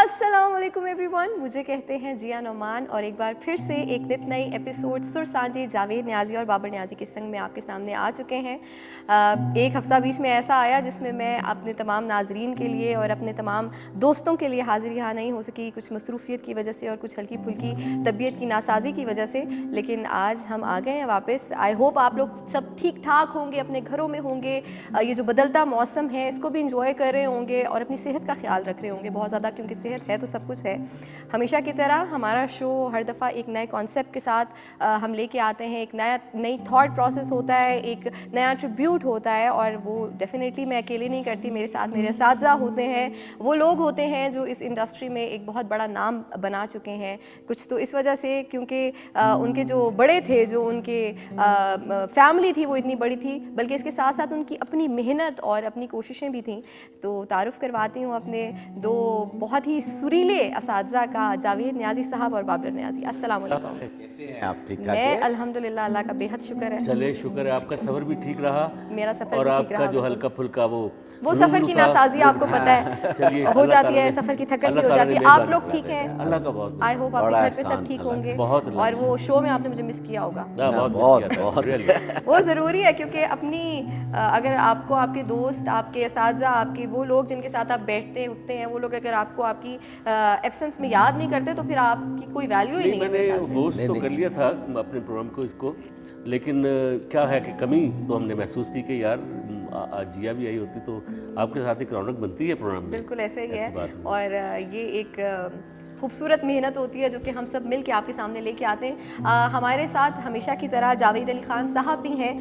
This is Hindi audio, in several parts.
अस्सलाम वालेकुम एवरीवन, मुझे कहते हैं जिया नोमान और एक बार फिर से एक नित नई एपिसोड सुर सांझे जावेद न्याजी और बाबर न्याजी के संग में आपके सामने आ चुके हैं। एक हफ़्ता बीच में ऐसा आया जिसमें मैं अपने तमाम नाजरीन के लिए और अपने तमाम दोस्तों के लिए हाजिर यहाँ नहीं हो सकी, कुछ मसरूफियत की वजह से और कुछ हल्की फुल्की तबीयत की नासाजी की वजह से। लेकिन आज हम आ गए हैं वापस। आई होप आप लोग सब ठीक ठाक होंगे, अपने घरों में होंगे, ये जो बदलता मौसम है इसको भी इंजॉय कर रहे होंगे और अपनी सेहत का ख्याल रख रहे होंगे बहुत ज़्यादा, क्योंकि सेहत है तो सब कुछ है। हमेशा की तरह हमारा शो हर दफ़ा एक नए कॉन्सेप्ट के साथ हम लेके आते हैं। एक नई थॉट प्रोसेस होता है, एक नया ट्रिब्यूट होता है और वो डेफिनेटली मैं अकेले नहीं करती, मेरे साथ मेरे असातिज़ा होते हैं, वो लोग होते हैं जो इस इंडस्ट्री में एक बहुत बड़ा नाम बना चुके हैं। कुछ तो इस वजह से क्योंकि उनके जो बड़े थे, जो उनके फैमिली थी वो इतनी बड़ी थी, बल्कि इसके साथ साथ उनकी अपनी मेहनत और अपनी कोशिशें भी थीं। तो तारुफ़ करवाती हूँ अपने दो बहुत ही सुरीले असातिज़ा का, जावेद न्याजी साहब और बाबर न्याजी। अस्सलाम वालेकुम। कैसे हैं आप? ठीक ठाक मैं हैं? अल्हम्दुलिल्लाह, अल्लाह का बेहद शुक्र है। चले शुक्र है, आपका सफ़र भी ठीक रहा मेरा सफ़र और भी ठीक आपका रहा। जो हल्का फुल्का वो सफ़र की नासाजी आपको पता है चलिए हो जाती है, सफ़र की थकन भी हो जाती है। आप लोग ठीक हैं? अल्लाह का बहुत आई होप आपके घर पे सब ठीक होंगे। बहुत और वो शो में आपने मुझे मिस किया होगा। बहुत वो ज़रूरी है क्योंकि अपनी अगर आपको आपके दोस्त, आपके असातिज़ा, आपके वो लोग जिनके साथ आप बैठते उठते हैं, वो लोग अगर आपको आपकी एब्सेंस में याद नहीं करते तो फिर आपकी कोई वैल्यू ही नहीं है। मैंने होस्ट तो कर लिया था अपने प्रोग्राम को इसको, लेकिन क्या है कि कमी तो हमने महसूस की कि यार आज जिया भी आई होती तो आपके साथ एक रौनक बनती है प्रोग्राम में। बिल्कुल ऐसे ही है और ये एक खूबसूरत मेहनत होती है जो कि हम सब मिल के आपके सामने लेके आते हैं। हमारे साथ हमेशा की तरह जावेद अली खान साहब भी हैं,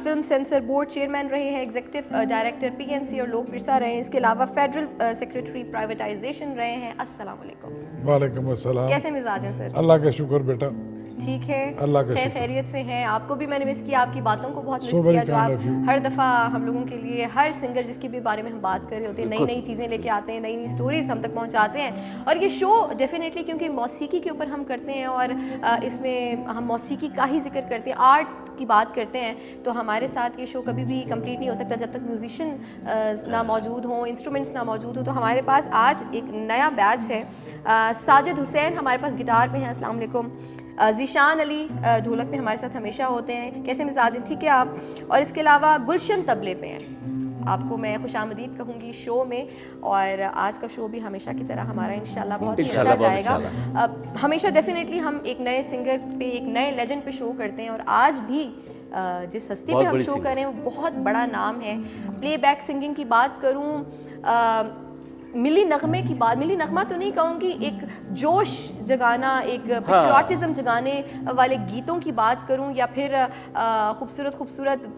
फिल्म सेंसर बोर्ड चेयरमैन रहे हैं, एग्जीक्यूटिव डायरेक्टर PNC और लोक विरसा रहे हैं, इसके अलावा फेडरल सेक्रेटरी प्राइवेटाइजेशन रहे हैं। अस्सलाम वालेकुम। वालेकुम अस्सलाम। कैसे मिजाज हैं सर? अल्लाह का शुक्र बेटा, ठीक है, अल्लाह का खैर शुक्र। खैरियत से हैं। आपको भी मैंने मिस किया, आपकी बातों को बहुत मिस So very किया, जो kind आप of you. हर दफ़ा हम लोगों के लिए, हर सिंगर जिसके भी बारे में हम बात कर रहे होते हैं, नई नई चीज़ें लेके आते हैं, नई नई स्टोरीज हम तक पहुंचाते हैं। और ये शो डेफिनेटली क्योंकि मौसीकी के ऊपर हम करते हैं और इसमें हम मौसीकी का ही जिक्र करते हैं, आर्ट की बात करते हैं, तो हमारे साथ ये शो कभी भी कंप्लीट नहीं हो सकता जब तक म्यूजिशियन ना मौजूद हों, इंस्ट्रूमेंट्स ना मौजूद हो। तो हमारे पास आज एक नया बैच है। साजिद हुसैन हमारे पास गिटार पे हैं। अस्सलाम वालेकुम। ज़ीशान अली ढोलक पे हमारे साथ हमेशा होते हैं। कैसे मिजाज हैं? ठीक है आप? और इसके अलावा गुलशन तबले पे हैं। आपको मैं खुशामदीद कहूँगी शो में, और आज का शो भी हमेशा की तरह हमारा इंशाल्लाह बहुत ही अच्छा जाएगा। हमेशा डेफिनेटली हम एक नए सिंगर पे, एक नए लेजेंड पे शो करते हैं और आज भी जिस हस्ती पे हम शो करें वो बहुत बड़ा नाम है। प्लेबैक सिंगिंग की बात करूँ, मिली नगमे की बात, मिली नगमा तो नहीं कहूँगी, एक जोश जगाना, एक पेट्रियाटिज्म जगाने वाले गीतों की बात करूँ, या फिर खूबसूरत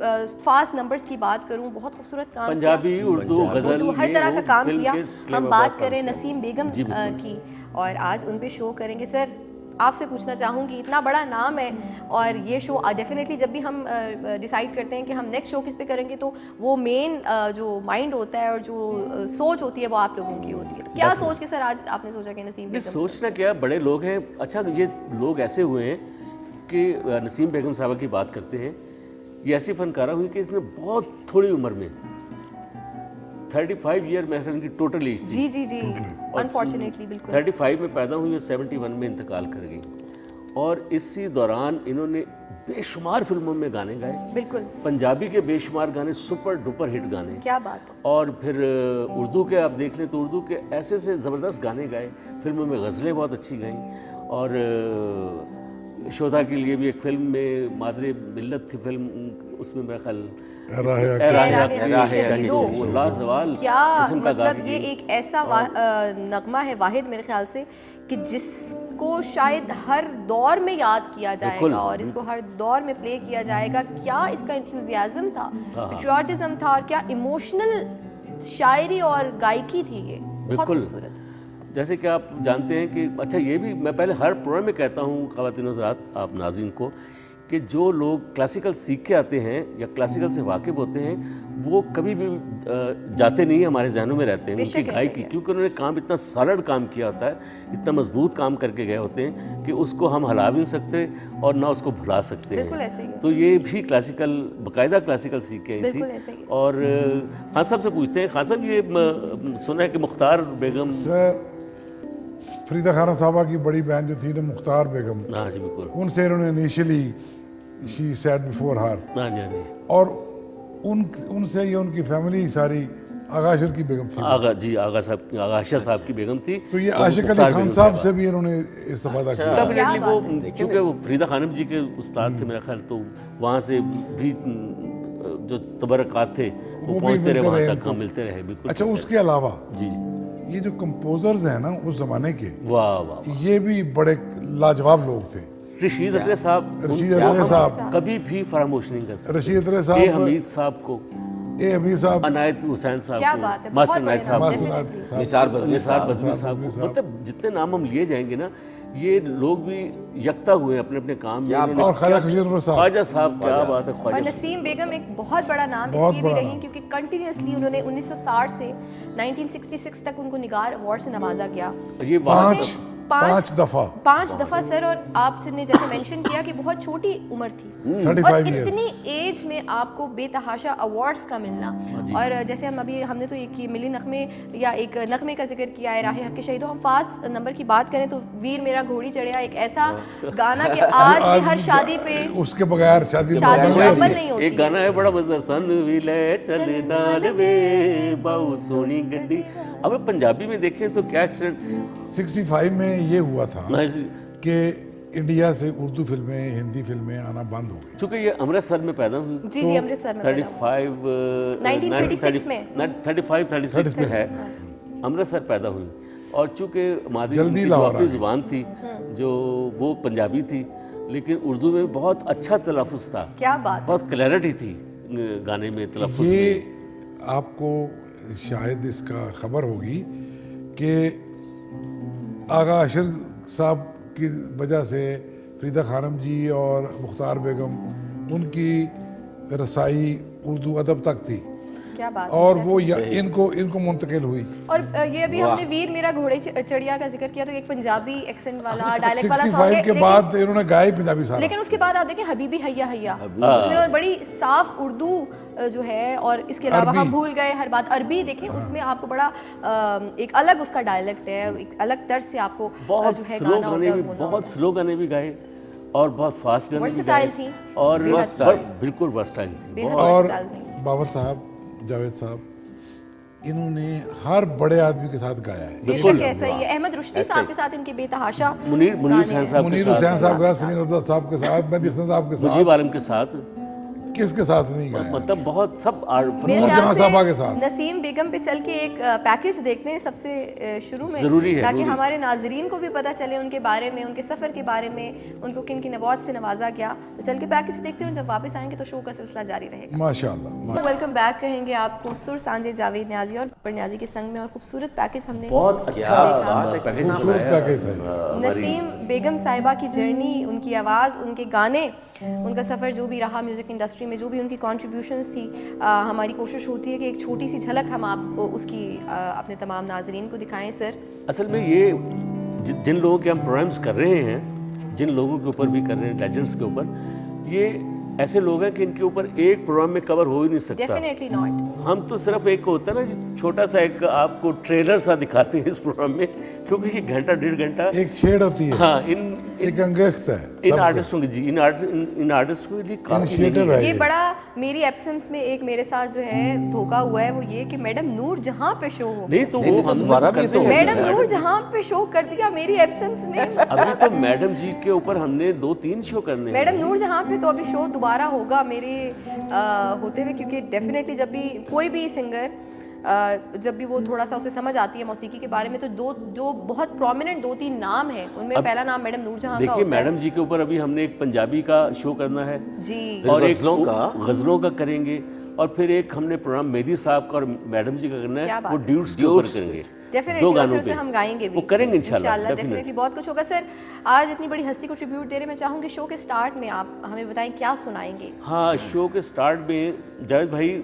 फास्ट नंबर्स की बात करूँ, बहुत खूबसूरत काम, पंजाबी, उर्दू, गज़ल, हर तरह का काम किया। हम बात करें नसीम बेगम की, और आज उन पे शो करेंगे। सर आपसे पूछना चाहूँगी, इतना बड़ा नाम है और ये शो डेफिनेटली जब भी हम डिसाइड करते हैं कि हम नेक्स्ट शो किस पे करेंगे तो वो मेन जो माइंड होता है और जो सोच होती है वो आप लोगों की होती है। तो क्या सोच के सर आज आपने सोचा कि नसीम बेगम? सोचना क्या, बड़े लोग हैं। अच्छा, ये लोग ऐसे हुए हैं कि नसीम बेगम साहबा की बात करते हैं, ये ऐसी फनकारा हुई कि इसने बहुत थोड़ी उम्र में 35 ईयर में इनकी टोटल एज थी। जी अनफॉर्चुनेटली बिल्कुल 35 में पैदा हुई और 71 में इंतकाल कर गई, और इसी दौरान इन्होंने बेशुमार फिल्मों में गाने गाए। बिल्कुल पंजाबी के बेशुमार गाने, सुपर डुपर हिट गाने, क्या बात है। और फिर उर्दू के आप देख लें तो उर्दू के ऐसे से ज़बरदस्त गाने गाए, फिल्मों में गज़लें बहुत अच्छी गाईं, और यशोदा के लिए भी एक फिल्म में मादरे मिल्लत थी फिल्म, उसमें मेरा ख्याल लाजवाल क्या मतलब ये एक ऐसा नगमा है वाहिद मेरे ख्याल से कि जिसको शायद हर दौर में याद किया जाएगा और इसको हर दौर में प्ले किया जाएगा। क्या इसका इंथुजियाज्म था, पेट्रियाटिज्म था, और क्या इमोशनल शायरी और गायकी थी। ये बहुत खूबसूरत। जैसे कि आप जानते हैं कि अच्छा, ये भी मैं पहले हर प्रोग्राम में कहता हूँ ख़वातीन हज़रात, आप नाज़रीन को, कि जो लोग क्लासिकल सीख के आते हैं या क्लासिकल से वाकिफ़ होते हैं वो कभी भी जाते नहीं, हमारे जहनों में रहते हैं उनकी गायकी, क्योंकि उन्होंने काम इतना सॉलिड काम किया होता है, इतना मजबूत काम करके गए होते हैं कि उसको हम हिला भी नहीं सकते और ना उसको भुला सकते हैं। तो ये भी क्लासिकल, बाकायदा क्लासिकल सीख के आई थी। और खान साहब से पूछते हैं, खान साहब ये सुना है कि मुख्तार बेगम फरीदा खानम साहबा की बड़ी बहन जो थी ना मुख्तार बेगम, हाँ जी बिल्कुल, उनसे इन्होंने initially she said before her, हाँ जी हाँ जी, और उनसे ये उनकी फैमिली सारी आगाशर की बेगम थी। आगा जी आगा साहब, आगा आशा साहब की बेगम थी। तो ये और आशिक अली मुख्तार खान बेगम साहब साहिबा। से भी इन्होंने इस्तेफादा किया। डेफिनेटली क्या वो बात है। चूँकि वो फरीदा खानम जी के उस्ताद थे मेरा ख्याल, तो वहाँ से भी जो तबरक़ात थे वो भी पहुँचते रहे मिलते वहाँ रहे तक, इनको। हाँ मिलते रहे बिल्कुल। अच्छा, उसके अलावा जी जी, ये जो कंपोजर्स हैं ना उस जमाने के, वाह वाह, ये भी बड़े लाजवाब लोग थे। रशीद अतरे साहब, रशीद उनको अतरे हम साहब, कभी भी फरामोश नहीं कर सकते। रशीद अतरे ए साहब, हमीद साहब को, ए हमीद साहब, अनायत हुसैन साहब क्या को, बात है, मास्टर बहुत नाइट बड़े साहब नाम, को, मासूम definitely। साहब, निसार बज़मी निसार साहब, बज़मी साहब बज़मी को, साहब। मतलब जितने नाम हम लिए जाएंगे ना, ये लोग भी यकता हुए अपने अपने काम में। क्या इन्होंने और ख्वाजा खजीर साहब, ख्वाजा साहब, क्या बात है, और ख्वाजा नसीम बेगम एक बहुत बड़ा नाम बहुत इसलिए भी बड़ा रही नाम। क्योंकि कंटिन्यूसली उन्होंने 1960 से 1966 तक उनको निगार अवार्ड से नवाजा गया। ये वहाँ पांच दफा, 5 दफा सर, और आपने जैसे मेंशन किया कि बहुत छोटी उम्र थी 35 और इतनी years। एज में आपको बेतहाशा अवार्ड्स का मिलना। और जैसे हमने तो एक मिली नगमे या एक नगमे का जिक्र किया है, राह हक के शहीदों, हम फास्ट नंबर की बात करें तो वीर मेरा घोड़ी चढ़िया एक ऐसा गाना कि आज भी हर शादी पे उसके बगैर शादी शादी नहीं मुकम्मल होती। नहीं होती। एक गाना है बड़ा मजेदार, सन विले चले नाल वे बाऊ सोनी गड्डी। अब पंजाबी में देखें तो क्या एक्सीडेंट 65 में ये हुआ था ना, कि इंडिया से उर्दू फिल्में, हिंदी फिल्में आना बंद हो गई। चूंकि ये अमृतसर में पैदा हुई, जी जी, अमृतसर में पैदा हुआ। 1936 में। 35-36 में है, अमृतसर पैदा हुई। और चूंकि मादी जल्दी की जो लाहौर अपनी आई। जुबान थी, जो वो पंजाबी थी, लेकिन उर्दू में बहुत अच्छा तलफ़ुज़ था, क्या बात है। बहुत क्लैरिटी थी गाने में, तलफ़ुज़ ये में। आपको शायद इसका खबर होगी कि आगा अशर साहब की वजह से फरीदा खानम जी और मुख्तार बेगम, उनकी रसाई उर्दू अदब तक थी, क्या बात है। और वो इनको मुंतकिल हुई। और ये अभी हमने वीर मेरा घोड़े चढ़िया का जिक्र किया तो एक पंजाबी एक्सेंट वाला डायलेक्ट वाला सॉन्ग 65 है, के बाद इन्होंने गाए पंजाबी सारा। लेकिन उसके बाद आप देखें हबीबी हैया हैया, उसमें और बड़ी साफ उर्दू जो है, और इसके अलावा अरबी। हम भूल गए हर बात अरबी देखें, उसमें आपको बड़ा एक अलग उसका डायलेक्ट है, एक अलग तर्ज से आपको बहुत जो है स्लो गाना होता गाने है भी, और बोलना बहुत होता स्लो गाने भी गाए और बहुत फास्ट गाने भी Versatile गाए, थी, और Versatile। बिल्कुल वर्सटाइल थी। बेहद और versatile थी। बाबर साहब, जावेद साहब, इन्होंने हर बड़े आदमी के साथ गाया है। बिल्कुल। बेशक ऐसा ही है। अहमद रुश्दी साहब के साथ इनके बेतहाशा मुनीर गाने हुसैन हैं। साहब के मुनीर साथ, हुसैन साहब के साथ, सलीम रजा साहब के साथ, मेहदी हसन साहब के साथ, मुजीब आलम के साथ, किसके साथ नहीं गाया। मतलब बहुत सब मेरे नूर ख्याल जहां से साहबा के साथ। नसीम बेगम पे चल के एक पैकेज देखते हैं सबसे शुरू में, ज़रूरी है, ताकि ज़रूरी। हमारे नाजरीन को भी पता चले उनके बारे में, उनके सफ़र के बारे में, उनको किन किन अवार्ड से नवाजा गया। तो चल के पैकेज देखते हैं, जब वापस आएंगे तो शो का सिलसिला जारी रहेगा। माशाल्लाह। वेलकम बैक कहेंगे आपको सुर सांझे जावेद न्याजी और बाबर न्याजी के संग में, और खूबसूरत पैकेज हमने बहुत अच्छा बात है, पैकेज खूबसूरत बनाया पैकेज है। नसीम बेगम साहिबा की जर्नी, उनकी आवाज़, उनके गाने, उनका सफ़र जो भी रहा म्यूज़िक इंडस्ट्री में, जो भी उनकी कॉन्ट्रीब्यूशंस थी, हमारी कोशिश होती है कि एक छोटी सी झलक हम आपको उसकी अपने तमाम नाजरीन को दिखाएं सर। असल में ये जिन लोगों के हम प्रोग्राम्स कर रहे हैं, जिन लोगों के ऊपर भी कर रहे हैं, लेजेंड्स के ऊपर, ये ऐसे लोग हैं कि इनके ऊपर एक प्रोग्राम में कवर हो ही नहीं सकता। Definitely not. हम तो सिर्फ एक होता है ना, छोटा सा एक आपको ट्रेलर सा दिखाते हैं इस प्रोग्राम में, क्योंकि ये घंटा 1.5 घंटा, एक छेड़ होती है, हाँ, एक अंगेख्त है इन सबका। आर्टिस्टों की जी, इन आर्टिस्टों के लिए काफी Initiative नहीं है। ये बड़ा मेरी एब्सेंस में एक मेरे साथ जो है धोखा हुआ है, वो ये कि मैडम नूर जहां पे शो हो, नहीं तो नहीं, वो तो हम दोबारा भी करते तो हैं। मैडम नूर जहां पे शो कर दिया मेरी एब्सेंस में। अभी तो मैडम जी के ऊपर हमने 2-3 शो करने हैं। मैडम नूर जहां पे तो अभी शो दोबारा होगा मेरे होते हुए, क्योंकि डेफिनेटली जब भी कोई भी सिंगर जब भी वो थोड़ा सा उसे समझ आती है मौसीकी के बारे में, तो जो बहुत प्रोमिनेंट 2-3 नाम हैं, उनमें पहला नाम मैडम नूर जहां का देखिए, होता है। मैडम जी के ऊपर अभी हमने एक पंजाबी का शो करना है, जी, और एक गज़लों का। गज़लों का करेंगे, और फिर एक हमने प्रोग्राम मेहदी साहब का और मैडम जी का करना क्या है, बात वो है। ड्यूट्स के ऊपर करेंगे, डेफिनेटली, 2 और गानों फिर उसमें पे हम गाएंगे भी, वो करेंगे इंशाल्लाह, डेफिनेटली डेफिनेटली। बहुत कुछ होगा सर। आज इतनी बड़ी हस्ती को ट्रिब्यूट दे रहे, मैं चाहूँगी शो के स्टार्ट में आप हमें बताएं क्या सुनाएंगे। हाँ, शो के स्टार्ट में जावेद भाई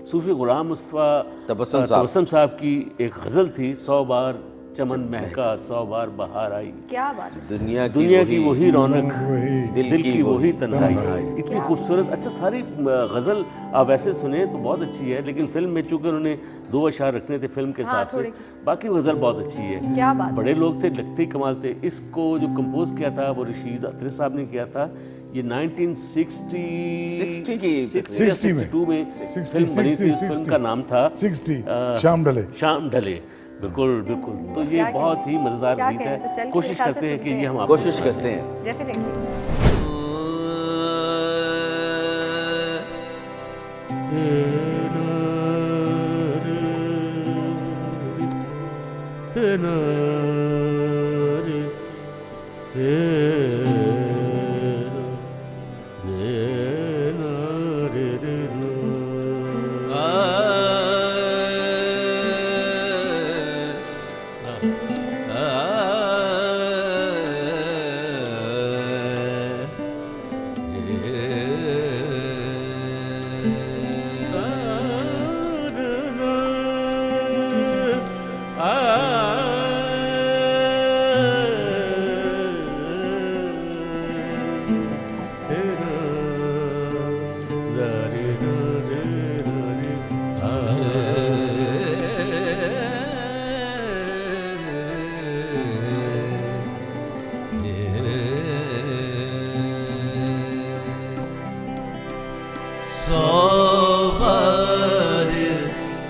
सूफी गुलाम मुस्तफ़ा तबस्सुम साहब। साहब की एक गज़ल थी, 100 बार चमन महका 100 बार बहार आई, क्या बात है। दुनिया की वही रौनक, वही दिल की वही तन्हाई। तन्हाई। इतनी खूबसूरत। अच्छा, सारी गज़ल आप वैसे सुने तो बहुत अच्छी है, लेकिन फिल्म में चूंकि उन्होंने 2 अशार रखने थे फिल्म के हाँ, हिसाब थोड़े से, बाकी गज़ल बहुत अच्छी है। क्या बात है। बड़े लोग थे, लगते ही कमाल थे। इसको जो कंपोज किया था वो रशीद अतरी साहब ने किया था। ये 1960 60 में 62 में 60, फिल्म बनी थी। इस 60, फिल्म का नाम था 60 शाम ढले। शाम ढले। बिल्कुल बिल्कुल। तो ये क्या बहुत ही मज़ेदार क्या गीत कहने, तो चल है। के कोशिश मेरे ख्याल से करते हैं कि सुनते ये हैं। हम आपको कोशिश सुनाएं। करते हैं। डेफिनेटली।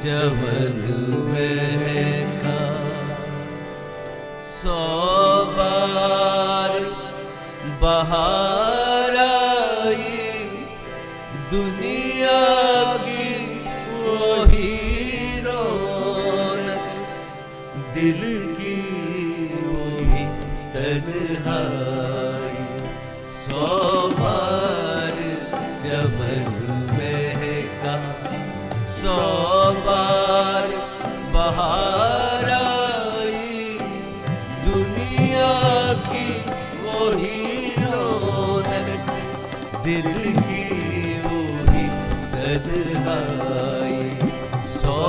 चमन महका 100 बार बहार आई, दुनिया की वही रौनक, दिल की वही तन्हाई। 100 बार चमन महका, 100 बार बहार आई, दुनिया की वही रौनक, दिल की वही तन्हाई। 100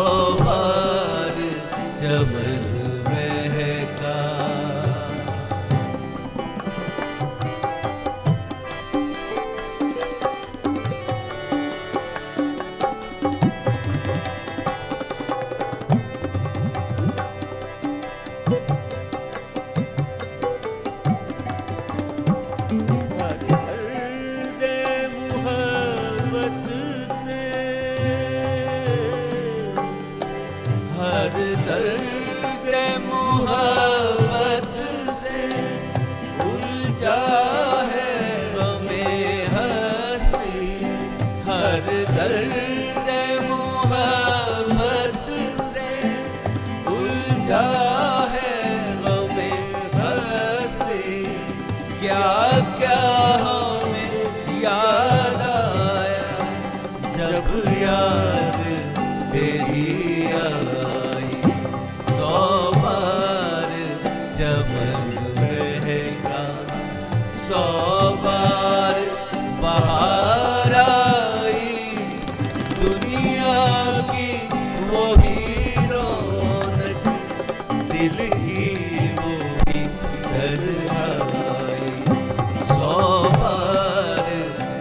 बार चमन महका। हर दर्द मोहब्बत से उलझा है गमे हस्ती। हर दर्द मोहब्बत से उलझा है गमे हस्ती। क्या क्या हमें याद आया जब याद तेरी आई। 100 बार चमन महका, 100 बार बहार आई, दुनिया की वही रौनक, दिल की वही तन्हाई। 100 बार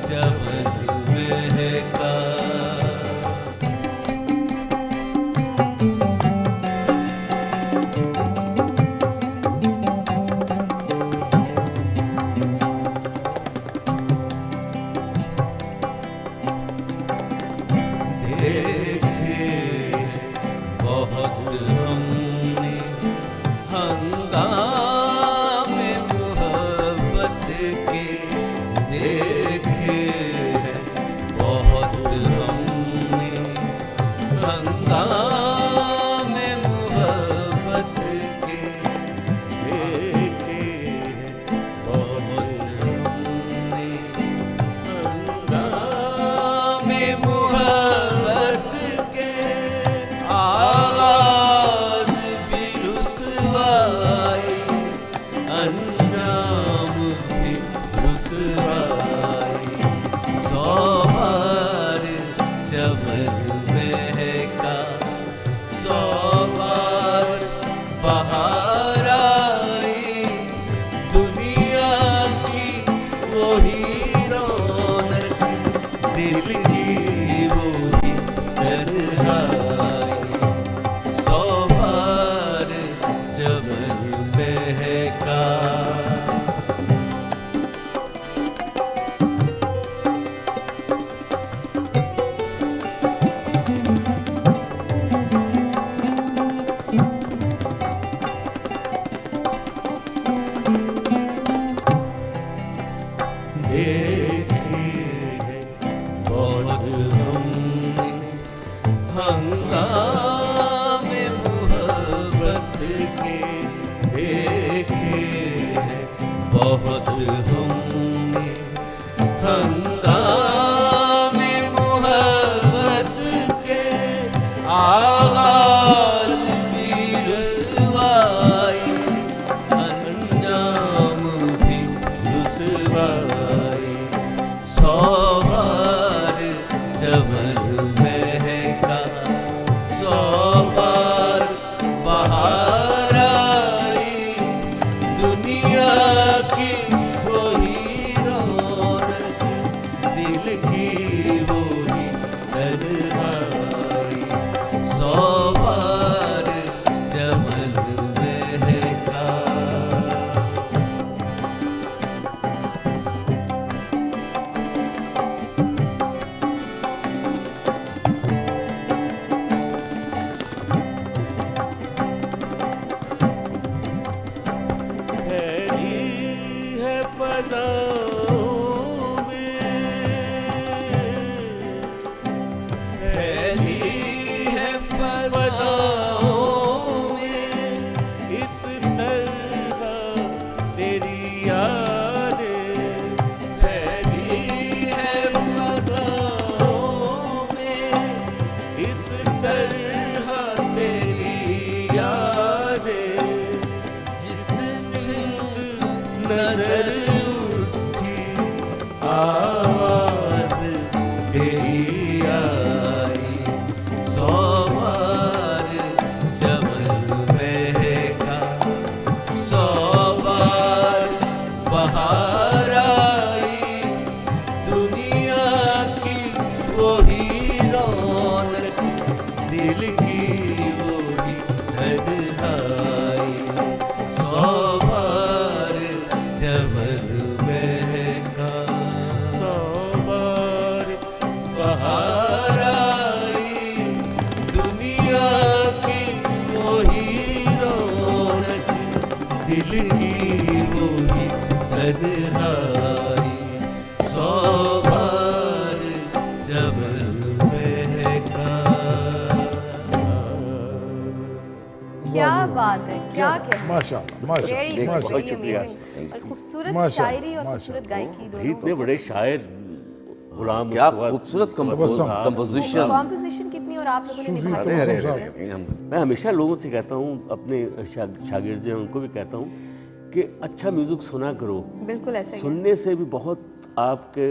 चमन महका। देखे बहुत हमने बहुत हमने हंगामे मोहब्बत के आगाज भी रुसवाई, अंजाम भी रुसवाई। 100 बार चमन महका, 100 बार बहार आई, दुनिया की वही रौनक, दिल की वही तन्हाई। 100 बार चमन महका। फैली है फज़ाओं में, फैली है फज़ाओं में, इस तरह तेरी यादें। फैली है फज़ाओं में, इस तरह तेरी यादें। जिस नजर उठी आवाज तेरी आई। 100 बार चमन महका, 100 बार बहार आई, दुनिया की वही रौनक, दिल की वही तन्हाई। 100 बार चमन महका, 100 बार बहार आई, दुनिया की वही रौनक, दिल की वही तन्हाई। 100 बार चमन महका। क्या बात है, क्या कहना। माशाल्लाह माशाल्लाह वेरी माशाल्लाह। वेरी अमेजिंग, और खूबसूरत माशाल्लाह, शायरी और माशाल्लाह। खूबसूरत गायकी भी दोनों। इतने बड़े शायर गुलाम क्या मुस्तफा खूबसूरत तबस्सुम। कंपोजिशन। कॉम्पोजिशन कितनी और आप लोगों ने सूफी निभाई। तबस्सुम अरे साहब। अरे हम मैं हमेशा लोगों से कहता हूँ, अपने शागिर्द जो हैं उनको भी कहता हूँ कि अच्छा म्यूज़िक सुना करो। बिल्कुल ऐसा ही है। सुनने से भी बहुत आपकी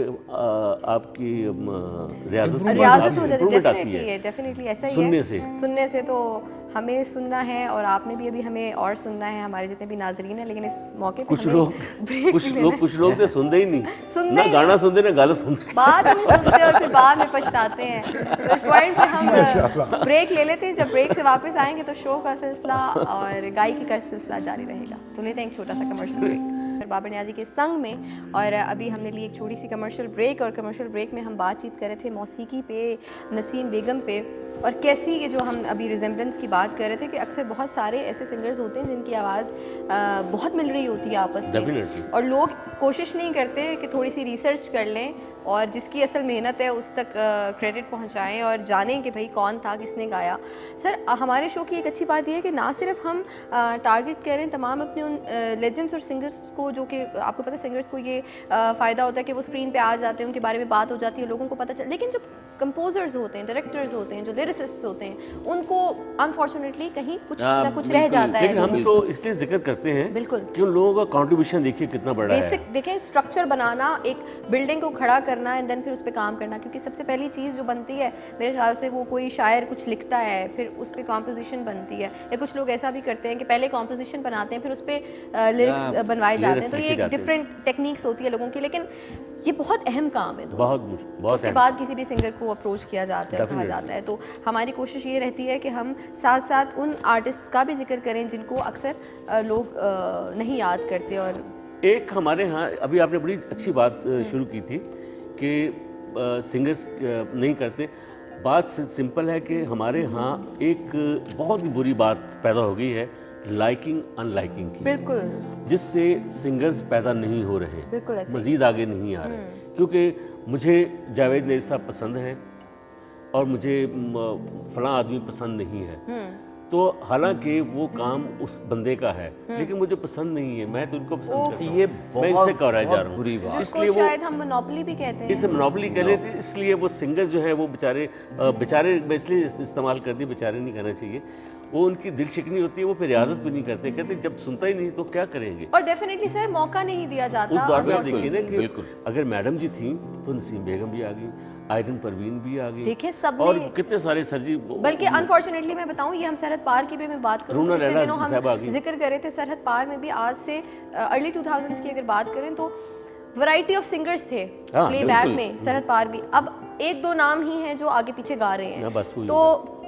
रियाजत रियाजत हो जाती improvement है, आती है। डेफिनेटली ऐसा ही सुनने है। से। सुनने से तो हमें सुनना है और आपने भी अभी हमें और सुनना है, हमारे जितने भी नाजरीन हैं। लेकिन इस मौके पे कुछ हमें लोग break कुछ लेना लोग है। कुछ लोग तो सुनते ही नहीं, सुनते ना ही गाना सुनते ना गाना सुनते। बाद में सुनते हैं और फिर बाद में पछताते हैं। तो इस पॉइंट पे हम ब्रेक ले लेते हैं। जब ब्रेक से वापस आएंगे तो शो का सिलसिला और गायकी का सिलसिला जारी रहेगा। तो लेते हैं एक छोटा सा कमर्शियल ब्रेक फिर बाबर नियाज़ी के संग में। और अभी हमने ली एक छोटी सी कमर्शियल ब्रेक, और कमर्शियल ब्रेक में हम बातचीत कर रहे थे मौसीकी पे, नसीम बेगम पे, और कैसी ये जो हम अभी रिजेम्बलेंस की बात कर रहे थे कि अक्सर बहुत सारे ऐसे सिंगर्स होते हैं जिनकी आवाज़ बहुत मिल रही होती है आपस में। Definitely. और लोग कोशिश नहीं करते कि थोड़ी सी रिसर्च कर लें और जिसकी असल मेहनत है उस तक क्रेडिट पहुंचाएं और जानें कि भाई कौन था, किसने गाया। सर हमारे शो की एक अच्छी बात यह है कि ना सिर्फ हम टारगेट करें तमाम अपने उन लेजेंड्स और सिंगर्स को, जो कि आपको पता है सिंगर्स को ये फ़ायदा होता है कि वो स्क्रीन पे आ जाते हैं, उनके बारे में बात हो जाती है, लोगों को पता चल। लेकिन जो कंपोजर्स होते हैं, डायरेक्टर्स होते हैं, जो लिरिसिस्ट्स होते हैं, उनको अनफॉर्चुनेटली कहीं कुछ ना कुछ रह जाता है। लेकिन हम तो इसलिए जिक्र करते हैं बिल्कुल कि उन लोगों का कंट्रीब्यूशन देखिए कितना बड़ा है। बेसिक देखें, स्ट्रक्चर बनाना, एक बिल्डिंग को खड़ा करना एंड देन फिर उस पर काम करना। क्योंकि सबसे पहली चीज़ जो बनती है मेरे ख्याल से, वो कोई शायर कुछ लिखता है, फिर उस पर कॉम्पोजिशन बनती है, या कुछ लोग ऐसा भी करते हैं कि पहले कॉम्पोजिशन बनाते हैं फिर उस पर लिरिक्स बनवाए जाते हैं। तो ये लिखे एक जाते हैं। डिफरेंट टेक्निक्स होती है लोगों की, लेकिन ये बहुत अहम काम है। बहुत उसके बाद किसी भी सिंगर को अप्रोच किया जाता है, कहा जाता है। तो हमारी कोशिश ये रहती है कि हम साथ साथ उन आर्टिस्ट का भी जिक्र करें जिनको अक्सर लोग नहीं याद करते। और एक हमारे यहाँ अभी आपने बड़ी अच्छी बात शुरू की थी कि सिंगर्स नहीं करते। बात सिंपल है कि हमारे यहाँ एक बहुत ही बुरी बात पैदा हो गई है, लाइकिंग अनलाइकिंग की, बिल्कुल जिससे सिंगर्स पैदा नहीं हो रहे, बिल्कुल ऐसे। मज़ीद आगे नहीं आ रहे। क्योंकि मुझे जावेद नज़ीर साहब पसंद हैं और मुझे फ़लाँ आदमी पसंद नहीं है, तो हालांकि वो काम उस बंदे का है, लेकिन मुझे पसंद नहीं है, मैं तो उनको पसंद करता हूँ। ये मैं इनसे कराया जा रहा हूँ, बुरी बात। जिसको इसलिए वो शायद हम मोनोपोली भी कहते हैं। इसे मोनोपोली कह लेते हैं, इसलिए वो सिंगर जो है वो बेचारे मैं इसलिए इस्तेमाल कर दी, बेचारे नहीं कहना चाहिए, वो उनकी दिल शिकनी होती है, वो फिर रियाजत भी नहीं करते, कहते जब सुनता ही नहीं तो क्या करेंगे। और डेफिनेटली सर मौका नहीं दिया जाता। उस दौर में आप देखिए ना बिल्कुल। कि अगर मैडम जी थी तो नसीम बेगम भी आ गई, आयरन परवीन भी आ गई, देखिए सबने, और कितने सारे सर जी, बल्कि अनफॉर्चुनेटली मैं बताऊं, ये हम सरहद पार की भी मैं बात करूं, रूना पिछले लैला दिनों साहब आ हम गई। जिक्र कर रहे थे सरहद पार में भी आज से अर्ली 2000s की अगर बात करें तो वैरायटी ऑफ सिंगर्स थे हाँ, प्लेबैक बिल्कुल। में सरहद पार भी। अब एक दो नाम ही हैं जो आगे पीछे गा रहे हैं, हाँ, बस वही तो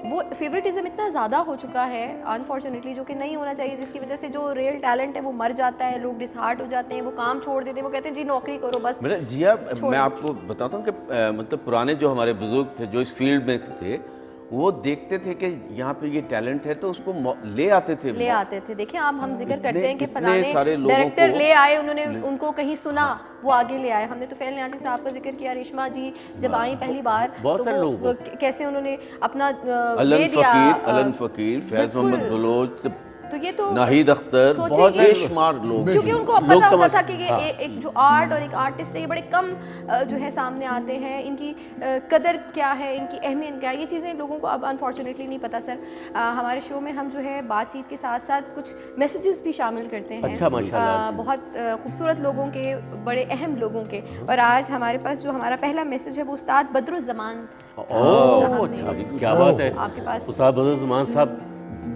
वो फेवरेटिज्म इतना ज़्यादा हो चुका है अनफॉर्चुनेटली, जो कि नहीं होना चाहिए, जिसकी वजह से जो रियल टैलेंट है वो मर जाता है, लोग डिसहार्ट हो जाते हैं, वो काम छोड़ देते हैं, वो कहते हैं जी नौकरी करो बस। मेरा जिया, मैं आपको बताता हूँ कि मतलब पुराने जो हमारे बुजुर्ग थे जो इस फील्ड में थे, वो देखते थे कि यहाँ पे ये टैलेंट है तो उसको ले आते थे। देखिए आप, हम जिक्र करते हैं कि इतने सारे फलाने लोगों डायरेक्टर को ले आए, उन्होंने उनको कहीं सुना, वो आगे ले आए। हमने तो फैल न्याजी साहब का जिक्र किया, रेशमा जी जब आई पहली बार, बहुत तो सारे वो लोगों कैसे उन्होंने अपना अलन दे दिया। फकीर, फैज बिल्कुल। मोहम्मद बलोच, तो ये तो नाहिद अख्तर, सोचिए बहुत कि- बेशुमार लोग, क्योंकि उनको अब लोग पता होता तमाशा- था कि ये हाँ। एक जो आर्ट और एक आर्टिस्ट है, ये बड़े कम जो है सामने आते हैं, इनकी कदर क्या है, इनकी अहमियत क्या है, ये चीज़ें लोगों को अब अनफॉर्चुनेटली नहीं पता सर। हमारे शो में हम जो है बातचीत के साथ साथ कुछ मैसेजेस भी शामिल करते हैं। अच्छा, माशाल्लाह। बहुत खूबसूरत लोगों के, बड़े अहम लोगों के। और आज हमारे पास जो हमारा पहला मैसेज है वो उस्ताद बदरुज़्ज़मान ओह अच्छा, क्या बात है। आपके पास। उस्ताद बदरुज़्ज़मान साहब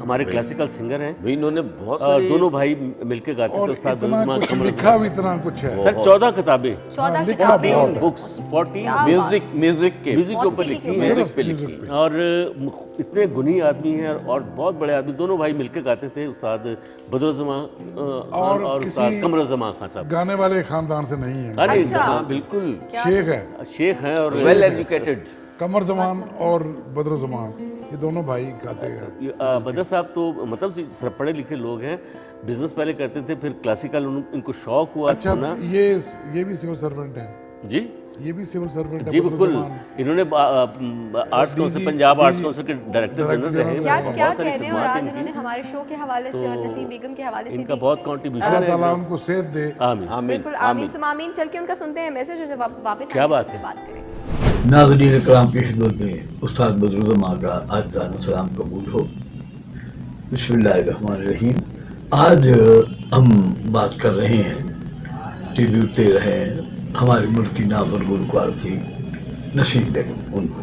हमारे क्लासिकल सिंगर हैं, भाई इन्होंने बहुत सारे दोनों भाई मिलके गाते थे। और उस्ताद इतना बदरुज़्ज़मान कुछ कमर लिखा भी इतना कुछ है। सर 14 किताबें, 14 लिखा किताबें, बहुत है। बुक्स, 14 म्यूजिक के म्यूजिक के ऊपर मौसीकी के लिखी ऊपर। है। म्यूजिक पे म्यूजिक लिखी पे। और इतने गुनी आदमी हैं और बहुत बड़े आदमी, दोनों भाई मिलके गाते थे, उस्ताद बदरुज़्ज़मान और और उस्ताद किसी- कमरुज़्ज़मान खान साहब। गाने वाले खानदान से नहीं है, अरे अच्छा। हाँ बिल्कुल, शेख है, शेख हैं और वेल एजुकेटेड। कमर जमान और बदरुज़्ज़मान, ये दोनों भाई गाते हैं। बदर साहब तो मतलब सिर्फ पढ़े लिखे लोग हैं, बिजनेस पहले करते थे, फिर क्लासिकल इनको शौक हुआ अच्छा, सुना। ये भी सिविल सर्वेंट है, जी ये भी सिविल सर्वेंट है जी बिल्कुल, बदरुज़्ज़मान। इन्होंने arts council, Punjab arts council के डायरेक्टर जनरल रहे हैं। क्या बहुत क्या सारी कह रहे हैं। और खिदमत आज इनकी। उन्होंने हमारे शो के हवाले से और नसीम बेगम के हवाले से इनका भी- बहुत कंट्रीब्यूशन अल्लाह है। ताला उनको सेहत दे। आमीन। आमीन बिल्कुल आमीन सुम आमीन। चल के उनका सुनते हैं मैसेज, और जब वापस क्या आएंगे बात तो है। बात करेंगे। नाज़रीन कराम की खिदमत में उस्ताद बदरुज़्ज़मान का आज़दान सलाम कबूल हो। बिस्मिल्लाहिर्रहमानिर्रहीम। आज हम बात कर रहे हैं, ट्रिब्यूट दे रहे हैं हमारे मुल्क की नामवर गुलकार थी नसीम बेगम उनको।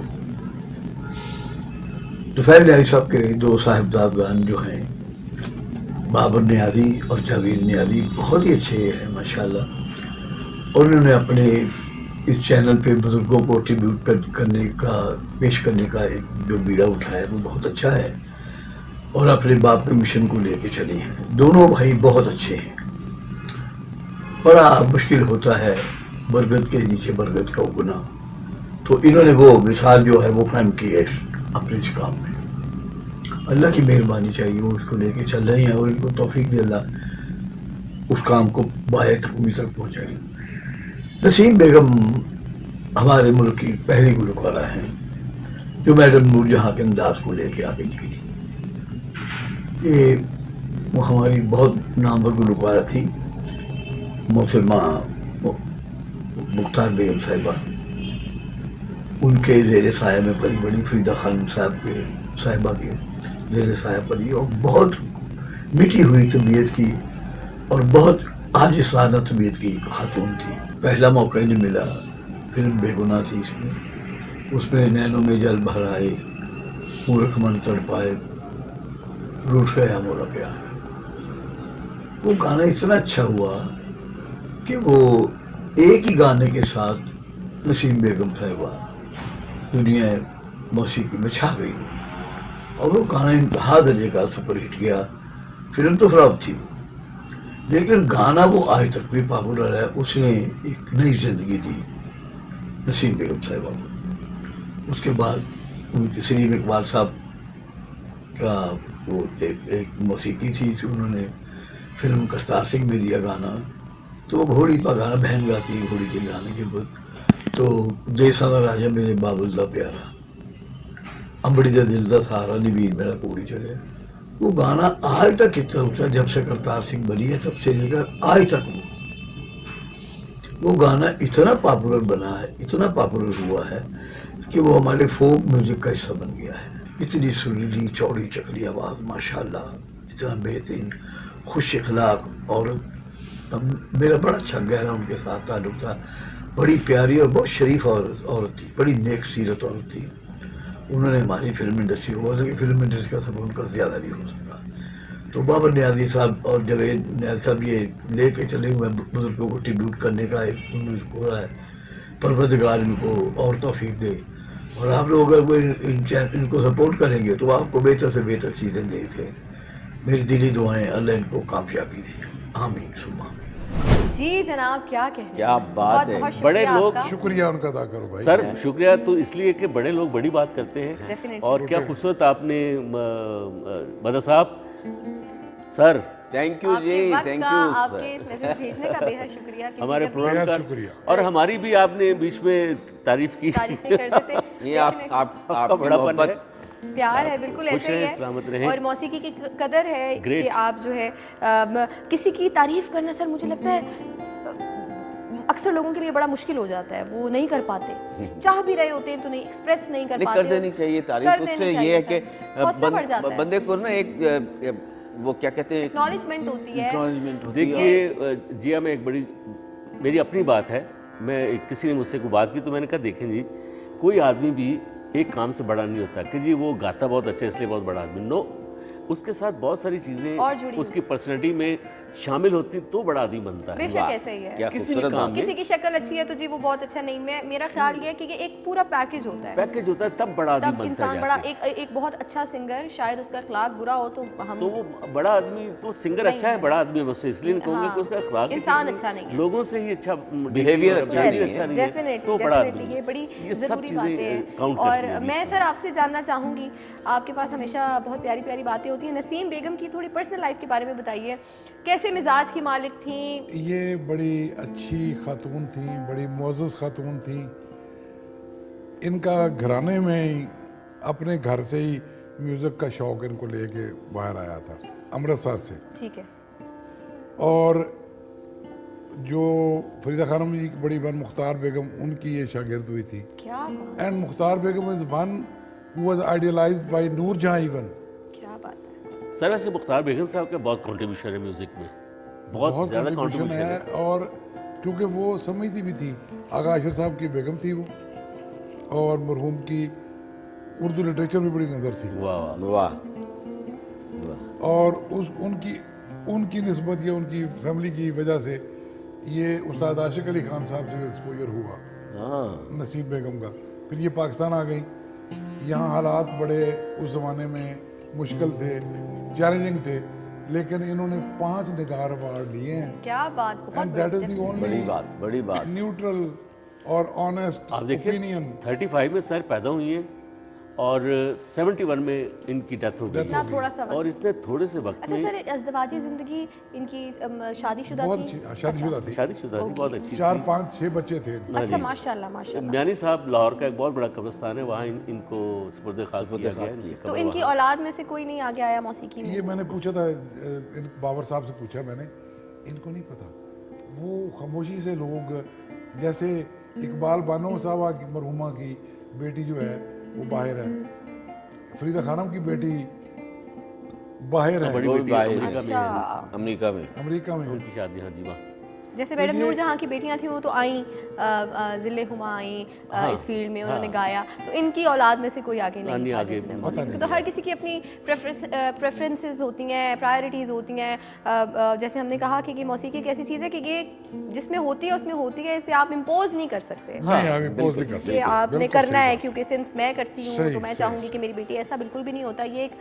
तुफैल न्याज़ी साहब के दो साहिबजादान जो हैं, बाबर न्याज़ी और जावेद न्याज़ी, बहुत ही अच्छे हैं माशाल्लाह। और उन्होंने अपने इस चैनल पे बुजुर्गों को ट्रिब्यूट पेश करने का एक जो बीड़ा उठाया वो बहुत अच्छा है, और अपने बाप के मिशन को लेके चले हैं। दोनों भाई बहुत अच्छे हैं। बड़ा मुश्किल होता है बरगद के नीचे बरगद का उगना, तो इन्होंने वो मिसाल जो है वो कायम की है अपने इस काम में। अल्लाह की मेहरबानी चाहिए, वो उसको लेके चल रहे हैं, और इनको तौफीक दे अल्लाह उस काम को बाहर तक पहुँचाए। नसीम बेगम हमारे मुल्क की पहली गुलकारा हैं जो मैडम नूरजहां के अंदाज को लेके आगे निकली। ये वो हमारी बहुत नामवर गुलकारा थी, मोहतरमा मुख्तार बेगम साहिबा। उनके ज़ेर साया में पली बड़ी, फरीदा खानम साहिबा के ज़ेर साया पली, और बहुत मिटी हुई तबीयत की और बहुत आजिज़ाना तबीयत की खातून थी। पहला मौका नहीं मिला, फिल्म बेगुनाह थी, उसमें नैनों में जल भर आए, मूर्ख मन तड़पाए, रूठ गया मोरा प्यार। वो गाना इतना अच्छा हुआ कि वो एक ही गाने के साथ नसीम बेगम साहिबा दुनिया मौसीकी में छा गई, और वो गाना इंतहा दर्जे का सुपरहिट गया। फिल्म तो खराब थी, लेकिन गाना वो आज तक भी पॉपुलर है। उसने एक नई जिंदगी दी नसीम बेगम साहिबा को। उसके बाद उनके सलीम इकबाल साहब का वो एक मौसीकी थी, उन्होंने फिल्म करतार सिंह में दिया गाना। तो वो घोड़ी का गाना बहन गाती है, घोड़ी के गाने के बाद तो देसा दा राजा मेरे बाबुल्ला प्यारा, अम्बड़ी दा दिल दा सारा नी वीर मेरा कोड़ी चढ़े। वो गाना आज तक इतना होता है, जब से करतार सिंह बनी है तब से लेकर आज तक वो गाना इतना पॉपुलर बना है, इतना पॉपुलर हुआ है कि वो हमारे फोक म्यूजिक का हिस्सा बन गया है। इतनी सुरीली चौड़ी चकली आवाज़, माशाल्लाह, इतना बेहतरीन खुश अखलाक औरत। मेरा बड़ा अच्छा गहरा उनके साथ ताल्लुक था। बड़ी प्यारी और बहुत शरीफ औरत थी, बड़ी नेक सीरत औरत थी। उन्होंने हमारी फिल्म इंडस्ट्री को, लेकिन फिल्म इंडस्ट्री का सफर उनका ज़्यादा नहीं हो सका। तो बाबर न्याजी साहब और जावेद न्याजी साहब ये लेके चले हुए बुजुर्गों को ट्रिब्यूट करने का एक उन्होंने हो रहा है। परवरदिगार इनको और तौफीक दे, और आप लोग अगर इनको सपोर्ट करेंगे तो आपको बेहतर से बेहतर चीज़ें देंगे। मेरी दिली दुआएं, अल्लाह इनको कामयाबी दे। आमीन सुम्मा आमीन। जी जनाब, क्या कहने, क्या बात है। बहुत बड़े शुक्रिया लोग- आपका। शुक्रिया उनका अदा करो भाई। सर शुक्रिया तो इसलिए कि बड़े लोग बड़ी बात करते हैं। Definitely. और क्या खूबसूरत आपने बदा साहब, सर थैंक यू आपके जी, वक्त थैंक का, यू आपके इस मैसेज भेजने का बेहद शुक्रिया, क्योंकि हमारे जब भी प्रोग्राम बेहद का शुक्रिया। और हमारी भी आपने बीच में तारीफ की। तारीफें कर देते। ये Definitely. आपकी बड़ापन मोहब्बत है। प्यार है, बिल्कुल खुश ऐसा ही रहें, है। सलामत रहें। और मौसीकी की कदर है Great. कि आप जो है किसी की तारीफ करना, सर मुझे लगता है अक्सर लोगों के लिए बड़ा मुश्किल हो जाता है, वो नहीं कर पाते, चाह भी रहे होते हैं तो नहीं, एक्सप्रेस नहीं कर नहीं पाते। कर देनी चाहिए कर तारीफ। देनी उससे चाहिए ये है सर। कि हौसला बढ़ जाता है। बंदे को ना एक वो क्या कहते हैं, एक्नॉलेजमेंट होती है। एक्नॉलेजमेंट होती है। देखिए जिया में एक बड़ी मेरी अपनी बात है। मैं किसी ने मुझसे कोई बात की तो मैंने कहा देखें जी, कोई आदमी भी एक काम से बड़ा नहीं होता कि जी वो गाता बहुत अच्छा है इसलिए बहुत बड़ा आदमी। नो, उसके साथ बहुत सारी और जुड़ी चीज़ें उसकी पर्सनैलिटी में शामिल होती तो बड़ा आदमी बनता है। बेशक ऐसा ही है। क्या किसी भी खूबसूरत काम बात। में किसी की शक्ल अच्छी है तो जी वो बहुत अच्छा नहीं, मेरा ख्याल ये है कि ये एक पूरा पैकेज होता है। पैकेज होता है तब बड़ा आदमी तब बनता इंसान है बड़ा जाके। एक बहुत अच्छा सिंगर, शायद उसका अखलाक बुरा हो तो हम तो वो बड़ा आदमी तो सिंगर अच्छा है, बड़ा आदमी है, बस इसलिए नहीं कहूँगा कि उसका अखलाक ही इंसान ठीक अच्छा नहीं, नहीं है। लोगों से ही अच्छा Behavior अच्छा नहीं है। अच्छा नहीं है डेफिनेटली तो बड़ा आदमी ये बड़ी ये सब ज़रूरी बातें चीज़ें हैं। काउंट और करती हैं मैं बीच में। सर आपसे जानना चाहूँगी, आपके पास हमेशा बहुत प्यारी प्यारी बातें होती हैं, नसीम बेगम की थोड़ी पर्सनल लाइफ के बारे में बताइए। कैसे मिजाज की मालिक थी? ये बड़ी अच्छी खातून थी, बड़ी मोअज़्ज़ज़ खातून थी। इनका घराने में ही अपने घर से ही म्यूज़िक का शौक़ इनको लेके बाहर आया था, अमृतसर से। ठीक है। और जो फरीदा खानम जी की बड़ी बहन मुख्तार बेगम, उनकी ये शागिर्द हुई थी। क्या बात, and Mukhtar Begum is one who was idealised by Noor Jahan even. क्या बात है। सर वैसे मुख्तार बेगम साहब का बहुत कंट्रीब्यूशन है म्यूजिक में, बहुत ज़्यादा कंट्रीब्यूशन कंट्रीब्यूशन है। है। और क्योंकि वो समझती भी थी, आगा आशिर साहब की बेगम थी वो, और मरहूम की उर्दू लिटरेचर में बड़ी नज़र थी। वाह वाह। वाह, और उनकी निस्बत या उनकी फैमिली की वजह से ये उस्ताद आशिक अली खान साहब से भी एक्सपोजर हुआ, हाँ, नसीब बेगम का। फिर ये पाकिस्तान आ गई। यहाँ हालात बड़े उस ज़माने में मुश्किल थे, चैलेंजिंग थे, लेकिन इन्होंने 5 निगार अवार्ड लिए हैं। क्या बात, बहुत एंड दैट इज़ दी बड़ी ओनली बात, बड़ी बात। न्यूट्रल और ऑनेस्ट आप देखिए ओपिनियन। 35 में सर पैदा हुई हैं और 71 में इनकी डेथ हो गई इतना थोड़ा सा वक्त। और इतने थोड़े से वक्त अच्छा में सर, अज़दवाजी ज़िंदगी इनकी शादीशुदा बहुत थी? अच्छी शादीशुदा थी। शादीशुदा थी, बहुत अच्छी 4, 5, 6 बच्चे थे। अच्छा, माशाल्लाह माशाल्लाह। म्यानी साहब लाहौर का एक बहुत बड़ा कब्रिस्तान है, वहाँ इनको सुपुर्द खाक किया गया है। तो कब्र इनकी वहाँ। औलाद में से कोई नहीं आगे आया मौसीकी में? ये मैंने पूछा था, इन बाबर साहब से पूछा मैंने, इनको नहीं पता। वो खामोशी से लोग, जैसे इकबाल बानो साहबा की मरहुमा की बेटी जो है वो बाहर है, फरीदा खानम की बेटी बाहर है बड़ी वो भी बेटी बाहर अमेरिका में है। अच्छा, अमेरिका में। अमेरिका में। उनकी शादी, हाँ जी वहाँ। जैसे मैडम नूर जहाँ की बेटियां थी वो तो आई, ज़िले हुमा आई इस फील्ड में, उन्होंने गाया। तो इनकी औलाद में से कोई आगे नहीं नहीं था आगे, जैसे मैं पता बोलती थी। तो हर किसी की अपनी प्रेफरेंसेस होती हैं, प्रायोरिटीज़ होती हैं। जैसे हमने कहा कि मौसीकी एक ऐसी चीज़ है कि ये जिसमें होती है उसमें होती है, इसे आप इम्पोज नहीं कर सकते। नहीं, हम इम्पोज नहीं कर ये सकते। आपने बिल्कुल करना सही है, बात। क्योंकि सिंस मैं करती हूँ सही, तो मैं सही, चाहूँगी कि मेरी बेटी, ऐसा बिल्कुल भी नहीं होता। ये एक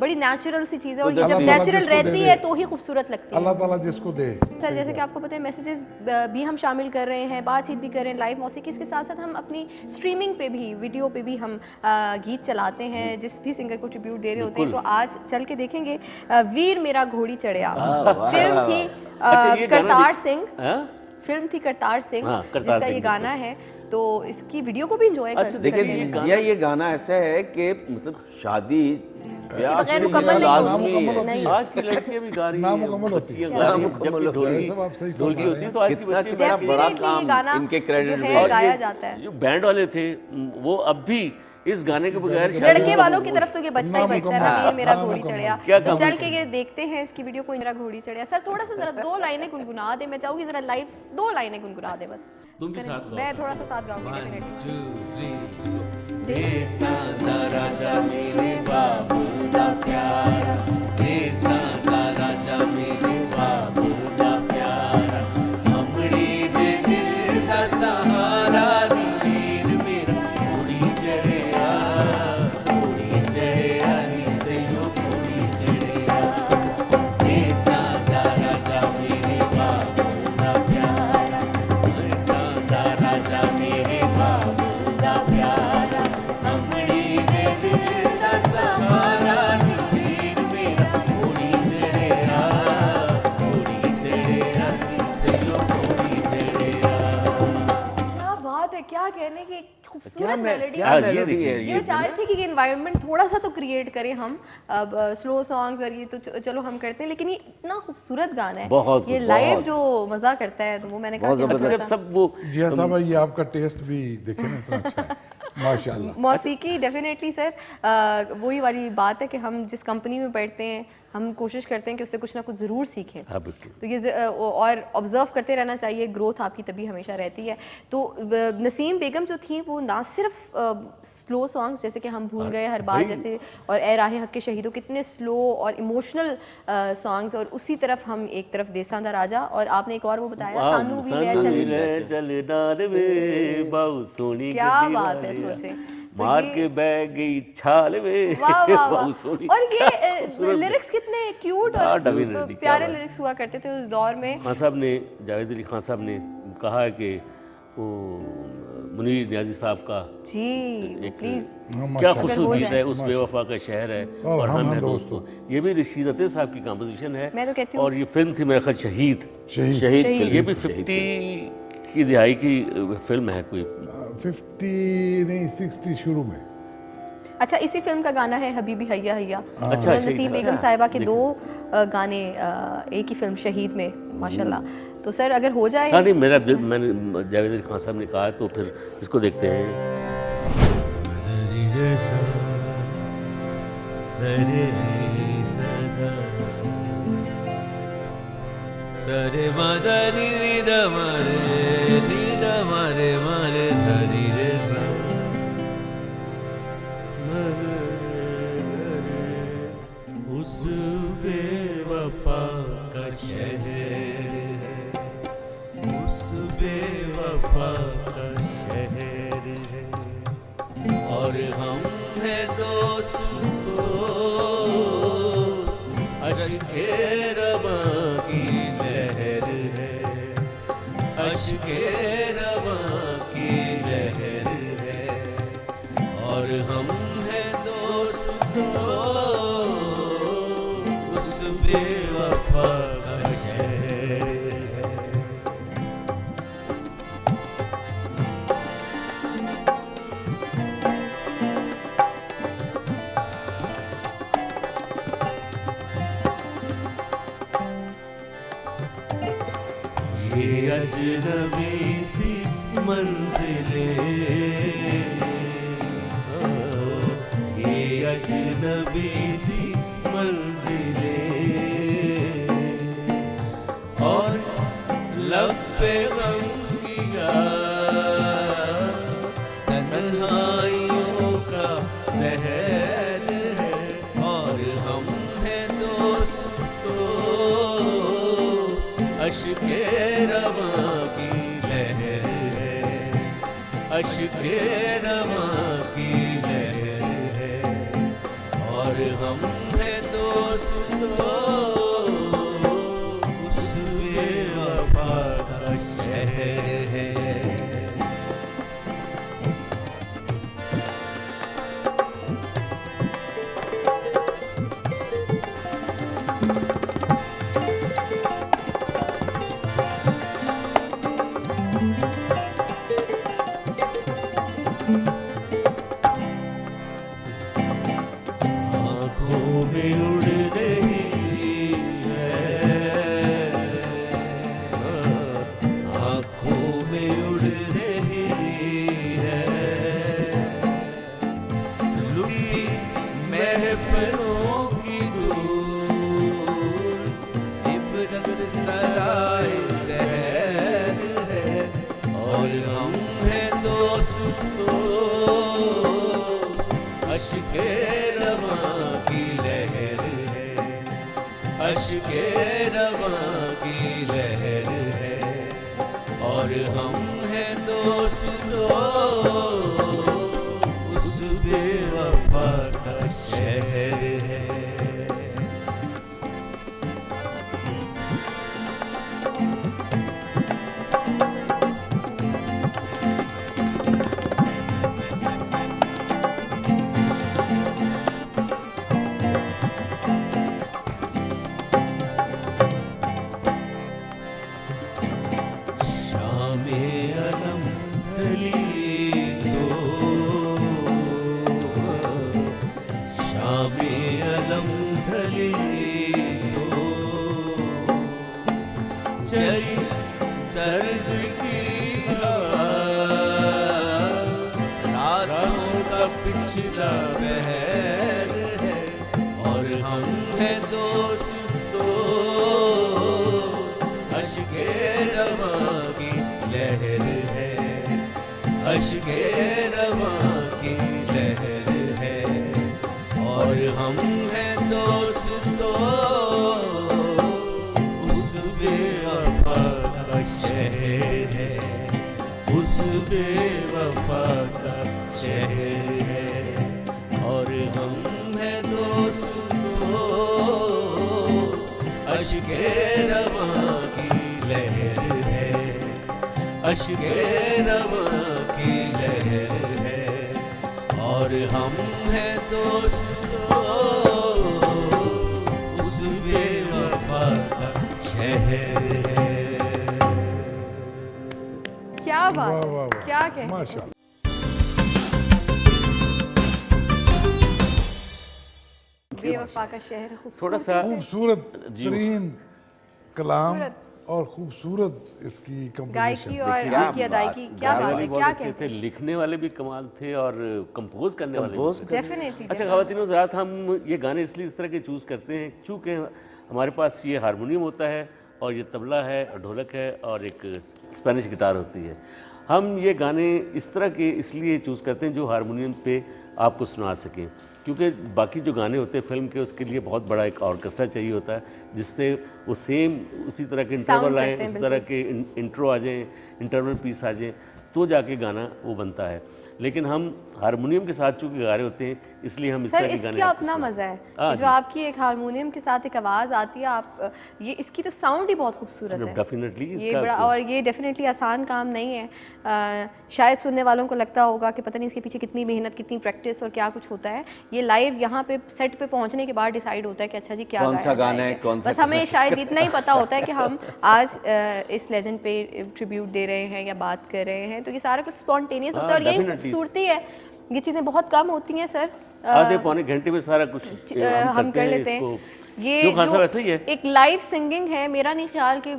बड़ी नेचुरल सी चीज़ है, और ये अल्लाह जब ताला नेचुरल जिसको दे रहती दे। है तो ही खूबसूरत लगती है। अल्लाह ताला जिसको दे। सर जैसे कि आपको पता है, मैसेजेस भी हम शामिल कर रहे हैं, बातचीत भी कर रहे हैं लाइव मौसीकी, इसके साथ साथ हम अपनी स्ट्रीमिंग पे भी, वीडियो पे भी हम गीत चलाते हैं जिस भी सिंगर को ट्रिब्यूट दे रहे होते हैं। तो आज चल के देखेंगे वीर मेरा घोड़ी चढ़िया। फिल्म थी अच्छा, ये गाना करतार सिंह, हाँ? फिल्म थी करतार सिंह, हाँ, करतार जिसका सिंह ये की गाना है। तो इसकी वीडियो को भी इंजॉय अच्छा, कर देखिए ये हैं। गाना- जिया, ये गाना ऐसा है कि मतलब शादी प्यास बगैर के मुकम्मल बिना नहीं लाजमी होगी। नामुकम्मल होती नहीं। है। आज की लड़कियां भी गा रही हैं, नामुकम्मल होती है। बच्चियां गा रही हैं, नामुकम्मल जबकि होती है। ढोलकी सब आप सही ढोलकी फरमा होती रहे है तो आज की कितना बच्ची कितना बड़ा Definitely काम गाना इनके क्रेडिट जो में है और गाया ये जाता है। जो बैंड वाले थे वो अब भी इस गाने के बगैर शायद लड़के उनका वालों वो- की तरफ तो ये बचता ही बचता है, नामुकम्मल। रणवीर मेरा हाँ, घोड़ी नामुकम्मल। चढ़िया। क्या तो चल कमाल के ये देखते हैं इसकी वीडियो को, मेरा घोड़ी चढ़िया। सर थोड़ा सा जरा 2 लाइनें गुनगुना दे, मैं चाहूंगी जरा लाइव 2 लाइनें गुनगुना दे बस। तुम भी साथ गाओ। मैं थोड़ा सा साथ गाऊंगी 1 डेफिनेटली। 2 3 देसा दा राजा मेरे बाबू दा प्यारा, देसा दा राजा मेरे बाबू दा प्यारा, अमड़ी दे दिल दा सहारा नी वीर मेरा घोड़ी चढ़िया, घोड़ी चढ़िया नी सैयो घोड़ी चढ़िया, देसा दा राजा मेरे बाबू दा प्यारा, देसा दा राजा मेरे बाबू दा प्यारा, अमड़ी दे दिल दा सहारा नी वीर मेरा घोड़ी चढ़िया, घोड़ी चढ़िया नी सैयो घोड़ी चढ़िया। क्या बात है, क्या कहने की खूबसूरत क्या मेलोडी। क्या ये मेलोडी देखिए। है ये चाह रही थी कि एनवायरनमेंट थोड़ा सा तो क्रिएट करें हम। अब स्लो सॉन्ग्स और ये तो चलो हम करते हैं, लेकिन ये इतना खूबसूरत गाना है। बहुत ये खूब, लाइव बहुत। जो मजा करता है, तो वो मैंने कहा बहुत कि हम जबरदस्त। थोड़ा जब सा- सब वो जी हाँ साहब, ये आपका टेस्ट भी देखे ना, इतना अच्छा है माशाल्लाह। मौसीकी डेफिनेटली सर, वही वाली बात है कि हम जिस कंपनी में पढ़ते हैं हम कोशिश करते हैं कि उससे कुछ ना कुछ ज़रूर सीखें। हाँ बिल्कुल। तो ये और ऑब्जर्व करते रहना चाहिए, ग्रोथ आपकी तभी हमेशा रहती है। तो नसीम बेगम जो थी वो ना सिर्फ स्लो सॉन्ग्स जैसे कि हम भूल गए हर बात भाई। जैसे और ए राहे हक के शहीदों, कितने स्लो और इमोशनल सॉन्ग्स, और उसी तरफ हम एक तरफ देसां दा राजा, और आपने एक और वो बताया सानू भी ले चल। चलदार वे बाऊ सोनी क्या गड्डी बात है, वालिया, सोचें तो मार ये- के बैग गई छाल वे वाह वाह बाऊ वाह। सोनी। और ये खूबसूरत। लिरिक्स कितने क्यूट हाँ, और definitely, क्या प्यारे बात। लिरिक्स हुआ करते थे उस दौर में। खान साहब ने, जावेद अली खान साहब ने कहा है कि वो मुनीर नियाजी साहब का जी एक प्लीज हाँ, क्या माशाल्लाह। खूबसूरत हो गीत जाए। है, उस बेवफा का शहर है और और हम हम हैं हैं दोस्तों। दोस्तों। ये भी रशीद अते साहब की कंपोजिशन है। मैं तो कहती हूँ- और ये फिल्म थी मेरा ख्याल शहीद। शहीद शहीद शहीद। फिल्म, ये भी शहीद 50 की दिहाई की फिल्म है कोई। 50 नहीं 60 शुरू में। अच्छा, इसी फिल्म का गाना है हबीबी हैया हैया। अच्छा, तो शहीद, नसीम अच्छा। बेगम साहिबा के 2 गाने एक ही फिल्म शहीद में, माशाल्लाह। तो सर अगर हो जाए हाँ नहीं, मेरा दिल, मैंने जावेद अली खान साहब ने कहा है, तो फिर इसको देखते हैं। रे रे सा सरे रे सदा सरे मदनी रे द मरे नी द मरे मरे धरी रे सा उस बेवफा का शहर है, उस बेवफा का शहर है, और हम हैं दोस्तों, अश्के रवा की लहर है, अश्के रवा की लहर है, और हम हैं दोस्तों, उस बेवफा का शहर है। ये अजनबी सी मंजिलें, ये अजनबी सी मंजिलें, और लब पे गम किया तन्हाइयों का जहर है, और हम हैं दोस्तों, अश्के रवा की लहर है, अश्के रवा की लहर है, और हम हैं दोस्तों, उस बेवफा का शहर है। आँखों अश्के रवां की लहर है और हम हैं दोस्तों उस बेवफा का शहर है। शामे अलम ढली तो शामे अलम ढली तो चली दर्द की हवा रातों का पिछला बहर है और हम हैं दोस्तों अश्के रवां की लहर है अश्के रवां की लहर है और हम हैं दोस्तों उस बेवफा का शहर है उस बेवफा का शहर है और हम हैं दोस्तों अश्के रवां की लहर है अश्के रवां की लहर है और हम हैं दोस्तों उस बेवफा का शहर है। क्या बात वाह है, वाह वाह, क्या कहें। माशाल्लाह। बेवफा का शहर थोड़ा खूबसूरत सा खूबसूरत जी। तरीन कलाम खूबसूरत। और खूबसूरत इसकी गायकी कंपोजिशन। और क्या आपकी अदायगी, क्या गाने बात वाले है, बहुत क्या अच्छे थे, कहते हैं। लिखने वाले भी कमाल थे और कंपोज करने वाले भी कंपोज अच्छे थे। डेफिनेटली अच्छा खवातीनो ज़रात, हम ये गाने इसलिए इस तरह के चूज़ करते हैं चूँकि हमारे पास ये हारमोनियम होता है और ये तबला है और ढोलक है और एक स्पेनिश गिटार होती है। हम ये गाने इस तरह के इसलिए चूज़ करते हैं जो हारमोनियम पे आपको सुना सकें, क्योंकि बाकी जो गाने होते हैं फिल्म के उसके लिए बहुत बड़ा एक ऑर्केस्ट्रा चाहिए होता है जिससे वो सेम उसी तरह के इंटरवल आएँ, करते हैं, उस तरह के इंट्रो आ जाएँ, इंटरवल पीस आ जाएँ, तो जाके गाना वो बनता है। लेकिन हम हारमोनियम के साथ चूँकि गा रहे होते हैं इसलिए हम इस सर तरह के गाने इसका आपको अपना सुनाते मज़ा हैं। है हाँ जो आपकी एक हारमोनियम के साथ एक आवाज़ आती है, आप ये इसकी तो साउंड ही बहुत खूबसूरत है। डेफिनेटली ये बड़ा, और ये डेफिनेटली आसान काम नहीं है। शायद सुनने वालों को लगता होगा कि पता नहीं इसके पीछे कितनी मेहनत, कितनी प्रैक्टिस और क्या कुछ होता है। ये लाइव यहाँ पे सेट पे पहुँचने के बाद डिसाइड होता है कि अच्छा जी क्या कौन सा गाया गाना है, जाएगा। कौन सा बस हमें शायद इतना ही पता होता है कि हम आज इस लेजेंड पे ट्रिब्यूट दे रहे हैं या बात कर रहे हैं, तो ये सारा कुछ स्पॉन्टेनियस होता है और यही definitely। खूबसूरती है। ये चीज़ें बहुत कम होती हैं सर। आधे पौने घंटे में सारा कुछ हम कर लेते इसको। हैं। ये क्यों खासा जो वैसे ही है। एक लाइव सिंगिंग है, मेरा नहीं ख्याल कि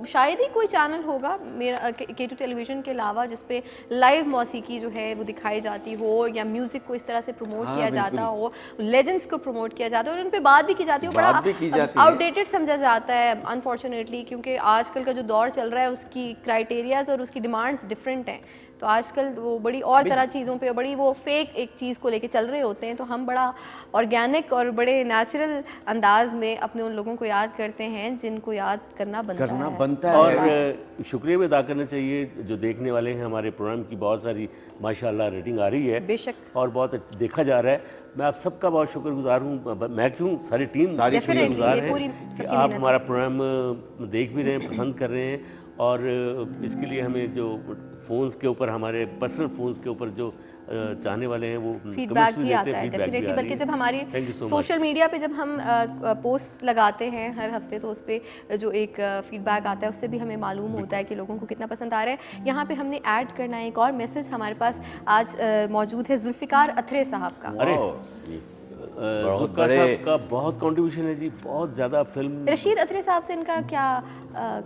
शायद ही कोई चैनल होगा मेरा K2 टेलीविज़न के अलावा जिस पे लाइव मौसीकी जो है वो दिखाई जाती हो या म्यूज़िक को इस तरह से प्रमोट किया जाता हो, लेजेंड्स को प्रमोट किया जाता है और उन पे बात भी की जाती है। बात भी की बड़ा जाती है। आउटडेटेड समझा जाता है अनफॉर्चुनेटली, क्योंकि आजकल का जो दौर चल रहा है उसकी क्राइटेरियाज और उसकी डिमांड्स डिफरेंट हैं। तो आजकल वो बड़ी और तरह चीज़ों पे बड़ी वो फेक एक चीज़ को लेके चल रहे होते हैं, तो हम बड़ा ऑर्गेनिक और बड़े नेचुरल अंदाज में अपने उन लोगों को याद करते हैं जिनको याद करना बनता है। और शुक्रिया भी अदा करना चाहिए जो देखने वाले हैं। हमारे प्रोग्राम की बहुत सारी माशाल्लाह रेटिंग आ रही है बेशक, और बहुत देखा जा रहा है। मैं आप सबका बहुत शुक्रगुजार हूँ। मैं क्यों, सारी टीम सारी शुक्रगुजार ये है पूरी कि सबकी आप मेहनत हमारा प्रोग्राम देख भी रहे हैं, पसंद कर रहे हैं और इसके लिए हमें जो फ़ोन्स के ऊपर, हमारे पर्सनल फ़ोन्स के ऊपर जो चाहने वाले हैं वो फीडबैक comments भी देते आता हैं, है feedback भी डेफिनेटली। आ बल्कि रही है। जब हमारी Thank you so much। Social media पे जब हम पोस्ट लगाते हैं हर हफ्ते, तो उस पर जो एक फीडबैक आता है उससे भी हमें मालूम होता है कि लोगों को कितना पसंद आ रहा है। यहाँ पे हमने ऐड करना है एक और मैसेज हमारे पास आज मौजूद है जुल्फ़िकार अथरे साहब का। अरे बहुत जुल्फ़िकार बड़े- साहब का बहुत कंट्रीब्यूशन है जी, बहुत ज़्यादा फिल्म। रशीद अथरे साहब से इनका क्या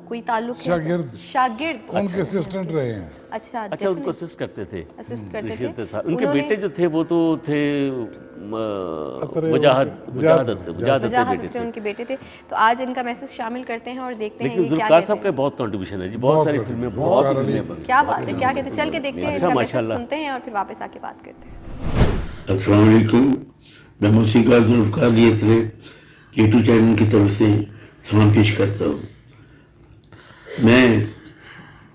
कोई ताल्लुक है? शागिर्द। शागिर्द। उनके असिस्टेंट रहे हैं। अच्छा, अच्छा, उनको असिस्ट करते थे। असिस्ट करते रशीद थे साहब। उनके उन्होंने- बेटे जो थे वो तो थे अतरे वजाहत वजाहत वजाहत वजाहत बेटे अथरे थे। उनके बेटे थे। तो आज इनका मैसेज शामिल करते हैं और देखते हैं लेकिन ये क्या जुल्फ़िकार कहते साहब का हैं। बहुत कंट्रीब्यूशन है जी, बहुत सारी फिल्में, बहुत ज़ुल्फ़िकार अली। फिल्में। क्या बात है, क्या कहते हैं, चल के देखते हैं अच्छा, इनका मैसेज माशाल्लाह। सुनते हैं और फिर वापस आके बात करते हैं। अस्सलाम वालेकुम। मैं मूसीकार जुल्फ़िकार अली अथरे K2 चैनल की तरफ से सलाम पेश करता हूँ। मैं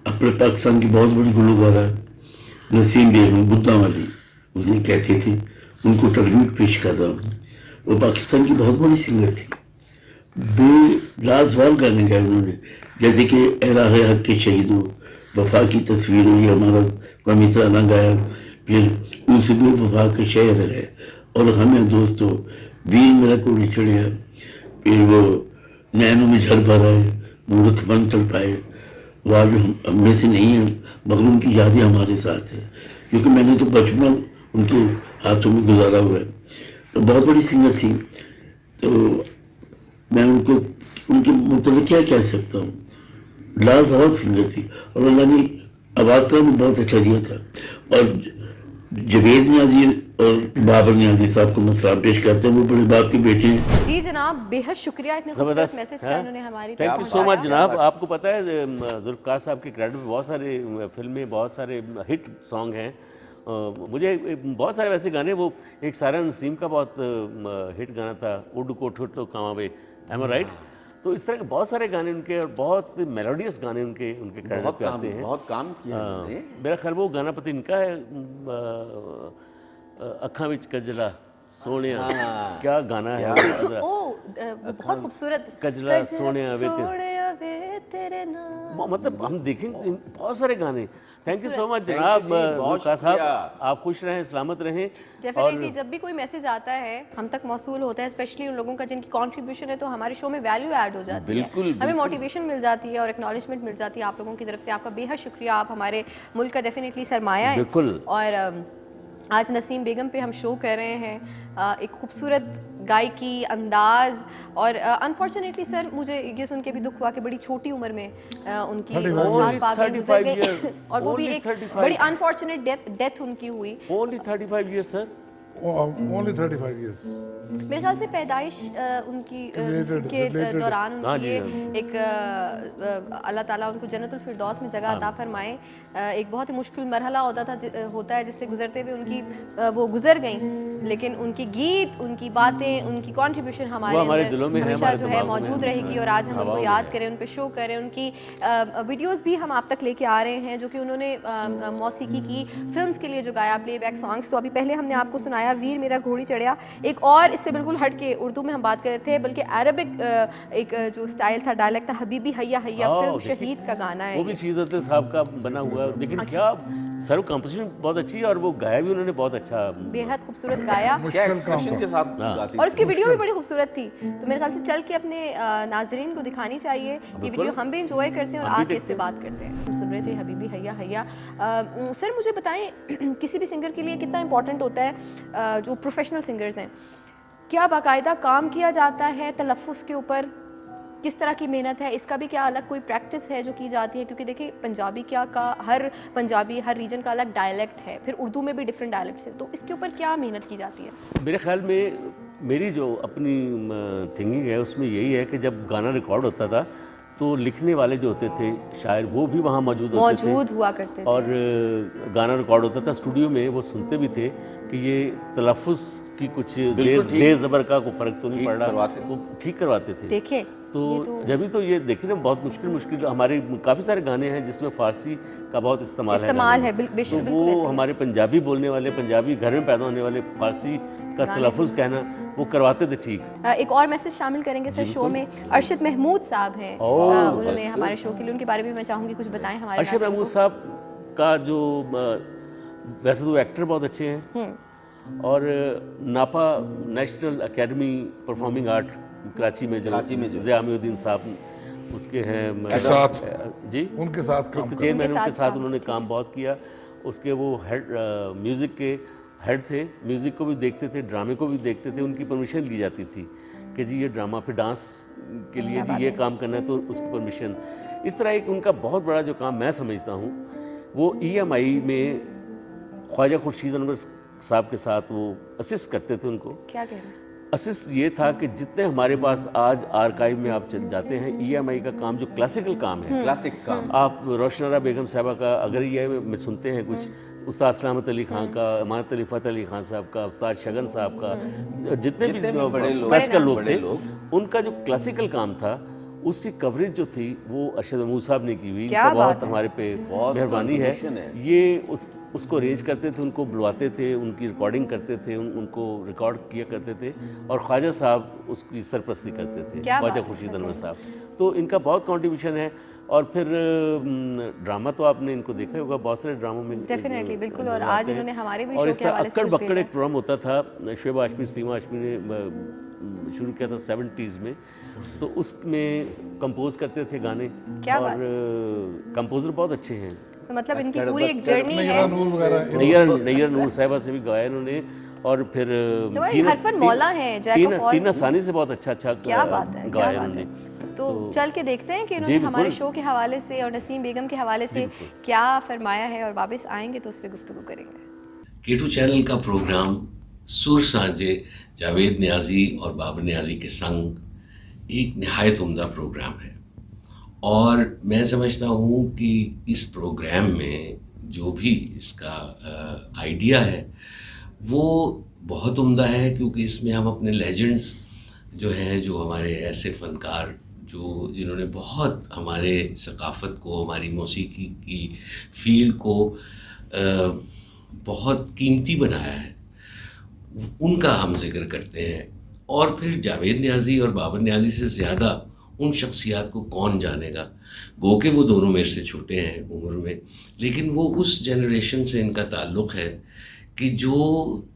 अपने पाकिस्तान की बहुत बड़ी गुलकारा नसीम बेगम बुद्धा वाली उसे कहते थे, उनको ट्रिब्यूट पेश कर रहा हूँ। वो पाकिस्तान की बहुत बड़ी सिंगर थी, बेलाजवाब गाने गाए उन्होंने, जैसे कि ए राहे हक के शहीदों, वफा की तस्वीर, ये हमारा कौमी तराना गाया, फिर उनसे भी वफा का शहर है, और हमें दोस्तों वीर मेरा को चढ़िया, फिर वो नैनों में झर भरा है, मूर्ख बन तड़ पाए, वो आज हम में से नहीं है, मगर उनकी यादें हमारे साथ है, क्योंकि मैंने तो बचपन उनके हाथों में गुजारा हुआ है। तो बहुत बड़ी सिंगर थी, तो मैं उनको उनके मतलब क्या कह सकता हूँ, लाजवाब सिंगर थी, और अल्लाह ने आवाज़ का भी बहुत अच्छा दिया था। और जवेद नियाज़ी और बाबर नियाज़ी साहब को मैं सलाम पेश करता हूँ, वो बड़े बाप के बेटे हैं। जी जनाब, बेहद शुक्रिया इतने खूबसूरत ज़बरदस्त मैसेज का है। इन्होंने हमारी थैंक तक यू सो मच पहुंचाया। जनाब। आपको पता है जुल्फ़कार साहब के क्रेडिट में बहुत सारे फिल्में, बहुत सारे हिट सॉन्ग हैं। मुझे बहुत सारे वैसे गाने, वो एक सारा नसीम का बहुत हिट गाना था, उड कोठो तो कामावे, एम आई राइट? तो इस तरह के बहुत सारे गाने उनके, और बहुत मेलोडियस गाने उनके क्रेडिट बहुत पे आते हैं। बहुत काम किया हाँ, उन्होंने। मेरा ख्याल वो गाना पता इनका है, अखा विच कजला सोनिया, क्या गाना है वो? वो बहुत खूबसूरत कजला सोनिया वे तेरे- सोनिया वे तेरे नाम। मतलब हम देखेंगे बहुत सारे गाने। Thank you so much Thank you जनाब जी, बहुत जुल्फ़कार साहब, शुक्रिया। आप खुश रहें, सलामत रहें। डेफिनेटली जब भी कोई मैसेज आता है हम तक मौसूल होता है, स्पेशली उन लोगों का जिनकी कंट्रीब्यूशन है, तो हमारे शो में वैल्यू ऐड हो जाती बिल्कुल, है, हमें बिल्कुल। मोटिवेशन मिल जाती है और एक्नॉलेजमेंट मिल जाती है आप लोगों की तरफ से। आपका बेहद शुक्रिया, आप हमारे मुल्क का डेफिनेटली सरमाया है। बिल्कुल। और आज नसीम बेगम पे हम शो कर रहे हैं, एक खूबसूरत गायकी अंदाज, और अनफॉर्चुनेटली सर मुझे ये सुन के भी दुख हुआ कि बड़ी छोटी उम्र में उनकी 35 वफ़ात पा के गुजर 35 गई years, और वो भी only एक 35 बड़ी अनफॉर्चुनेट डेथ उनकी हुई। Only 35 years sir. Only 35 years। मेरे ख्याल से पैदाइश उनकी Related। दौरान हाँ उनकी जी, ये एक अल्लाह ताला उनको जन्नतुल फिरदौस में जगह अता फरमाए। एक बहुत ही मुश्किल मरहला होता है जिससे गुजरते हुए उनकी वो गुजर गई, लेकिन उनकी गीत, उनकी बातें, उनकी कंट्रीब्यूशन हमारे हमारे अंदर दिलों में है, हमेशा हमारे जो है दिमागों में मौजूद है, रहेगी। और आज हम हवाओं उनको में याद है। करें, उन पे शो करें, उनकी वीडियोस भी हम आप तक लेके आ रहे हैं जो कि उन्होंने मौसीकी की फिल्म्स के लिए जो गाया, प्लेबैक सॉन्ग्स। तो अभी पहले हमने आपको सुनाया वीर मेरा घोड़ी चढ़िया, एक और इससे बिल्कुल हट के उर्दू में हम बात कर रहे थे, बल्कि अरबिक एक जो स्टाइल था, डायलेक्ट था, हबीबी हैया हैया, हाँ, फिल्म देखिए, शहीद का गाना है वो भी ये। शीदत साहब का बना हुआ है, लेकिन क्या सर कंपोजिशन बहुत अच्छी है, और वो गाया भी उन्होंने बहुत अच्छा। बेहद खूबसूरत गाया क्या मुश्किल काम एक्सप्रेशन के था। साथ गाती और थी। उसकी वीडियो भी बड़ी खूबसूरत थी। तो मेरे ख्याल से चल के अपने नाजरीन को दिखानी चाहिए ये वीडियो, हम भी इंजॉय करते हैं और हम भी आके इस पे देखते बात करते हैं। हम सुन रहे थे हबीबी हैया हैया। सर मुझे बताएं किसी भी सिंगर के लिए कितना इम्पोर्टेंट होता है, जो प्रोफेशनल सिंगर्स हैं, क्या बाकायदा काम किया जाता है तलफ़्फ़ुज़ के ऊपर, किस तरह की मेहनत है, इसका भी क्या अलग कोई प्रैक्टिस है जो की जाती है? क्योंकि देखिए पंजाबी क्या का हर पंजाबी हर रीजन का अलग डायलेक्ट है, फिर उर्दू में भी डिफरेंट डायलेक्ट्स हैं, तो इसके ऊपर क्या मेहनत की जाती है? मेरे ख्याल में मेरी जो अपनी थिंकिंग है उसमें यही है कि जब गाना रिकॉर्ड होता था तो लिखने वाले जो होते थे शायर, वो भी वहाँ मौजूद हुआ करते थे। और गाना रिकॉर्ड होता था स्टूडियो में, वो सुनते भी थे कि ये तलफ़्फ़ुज़ की कुछ देर ज़बर का कोई फ़र्क तो नहीं ठीक पड़ रहा, करवाते थे। वो ठीक करवाते थे। देखें तो जब भी तो ये देखिए ना, बहुत मुश्किल हमारे काफ़ी सारे गाने हैं जिसमें फ़ारसी का बहुत इस्तेमाल है गानों में। बेशक तो बिल्कुल ऐसे वो ही। हमारे पंजाबी बोलने वाले, पंजाबी घर में पैदा होने वाले फ़ारसी का तलफ़्फ़ुज़ कहना वो करवाते थे ठीक। एक और मैसेज शामिल करेंगे सर शो में, अरशद महमूद साहब हैं, उन्होंने हमारे शो के लिए, उनके बारे में मैं चाहूँगी कुछ बताएं हमारे अरशद नाज़रीन महमूद को। साहब का जो वैसे तो एक्टर बहुत अच्छे हैं, और नापा national academy performing art Karachi में जो ज़ियामुद्दीन साहब उसके हैं के साथ जी, उनके साथ काम उसके कर चेयरमैन, उनके उनके साथ साथ काम उन्होंने काम बहुत किया। उसके वो हेड म्यूज़िक के हेड थे, म्यूज़िक को भी देखते थे, ड्रामे को भी देखते थे, उनकी परमिशन ली जाती थी कि जी ये ड्रामा पे डांस के लिए जी ये काम करना है तो उसकी परमिशन। इस तरह एक उनका बहुत बड़ा जो काम मैं समझता हूँ, वो EMI में ख्वाजा खुर्शीद अनवर साहब के साथ वो असिस्ट करते थे उनको। क्या कह रहे हैं? असिस्ट ये था कि जितने हमारे पास आज आर्काइव में आप चल जाते हैं, EMI का काम जो क्लासिकल काम है, क्लासिक काम, आप रोशनारा बेगम साहबा का अगर EMI में सुनते हैं कुछ उस्ताद सलामत अली खान का, अमानत अली फ़तेह अली खान साहब का, उस्ताद शगन साहब का, जितने भी बड़े लोग, क्लासिकल लोग बड़े थे, लोग। उनका जो क्लासिकल काम था उसकी कवरेज जो थी वो अरशद महमूद साहब ने की हुई। क्या इनका बात बहुत है। हमारे पे बहुत मेहरबानी है। contribution है। ये उसको अरेंज करते थे, उनको बुलवाते थे, उनकी रिकॉर्डिंग करते थे, उनको रिकॉर्ड किया करते थे, और ख्वाजा साहब उसकी सरपरस्ती करते थे, क्या ख्वाजा बात है, खुर्शीद अनवर साहब। तो इनका बहुत कंट्रीब्यूशन है। और फिर ड्रामा तो आपने इनको देखा ही होगा, बहुत सारे ड्रामों में Definitely, बिल्कुल। और नजर आज आते हैं। इन्होंने हमारे भी और शो इस के तरह हवाले से अक्कड़ कुछ बक्कड़ भेजा। एक प्रोग्राम होता था, शुएब हाशमी, सलीमा हाशमी ने शुरू किया था 70s में। तो उसमें कंपोज करते थे गाने, क्या और कंपोजर बहुत अच्छे हैं। तो मतलब इनकी पूरी एक जर्नी नैरा है। नूर वगैरह नैयर नूर साहिबा से भी गाया इन्होंने, और फिर तो भाई हरफन मौला हैं, जैक ऑफ ऑल। टीना सानी से बहुत अच्छा क्या बात है, क्या गाया बात इन्होंने। है। तो चल के देखते हैं कि जी, इन्होंने हमारे बिल्कुल। शो के हवाले से और नसीम बेगम के हवाले से बिल्कुल। क्या फरमाया है, और वापस आएंगे तो उस पर गुफ्तगू करेंगे। केटू चैनल का प्रोग्राम सुर सांझे जावेद न्याजी और बाबर न्याजी के संग एक नहायत उम्दा प्रोग्राम है, और मैं समझता हूँ कि इस प्रोग्राम में जो भी इसका आइडिया है वो बहुत उम्दा है, क्योंकि इसमें हम अपने लेजेंड्स जो हैं, जो हमारे ऐसे फ़नकार जिन्होंने बहुत हमारे सकाफ़त को, हमारी मौसीकी की फील्ड को बहुत कीमती बनाया है, उनका हम जिक्र करते हैं। और फिर जावेद न्याजी और बाबर न्याजी से ज़्यादा उन शख्सियात को कौन जानेगा, गो के वो दोनों मेरे से छोटे हैं उम्र में, लेकिन वो उस जनरेशन से इनका ताल्लुक़ है कि जो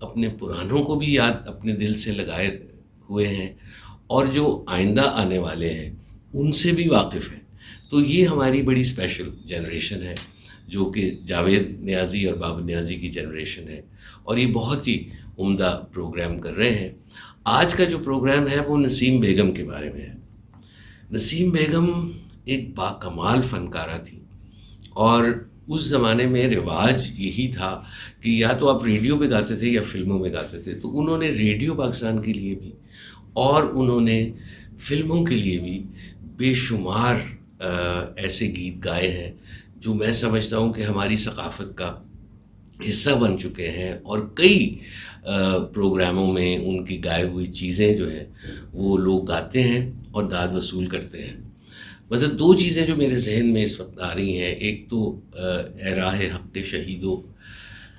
अपने पुरानों को भी याद अपने दिल से लगाए हुए हैं, और जो आइंदा आने वाले हैं उनसे भी वाकिफ़ हैं। तो ये हमारी बड़ी स्पेशल जनरेशन है, जो कि जावेद न्याजी और बाबर न्याजी की जनरेशन है, और ये बहुत ही उम्दा प्रोग्राम कर रहे हैं। आज का जो प्रोग्राम है वो नसीम बेगम के बारे में है। नसीम बेगम एक बाकमाल फ़नकारा थी, और उस ज़माने में रिवाज यही था कि या तो आप रेडियो पे गाते थे या फिल्मों में गाते थे। तो उन्होंने रेडियो पाकिस्तान के लिए भी और उन्होंने फिल्मों के लिए भी बेशुमार ऐसे गीत गाए हैं जो मैं समझता हूँ कि हमारी सकाफ़त का हिस्सा बन चुके हैं, और कई प्रोग्रामों में उनकी गाई हुई चीज़ें जो हैं वो लोग गाते हैं और दाद वसूल करते हैं। मतलब दो चीज़ें जो मेरे जहन में इस वक्त आ रही हैं, एक तो ए राह हक़ शहीदो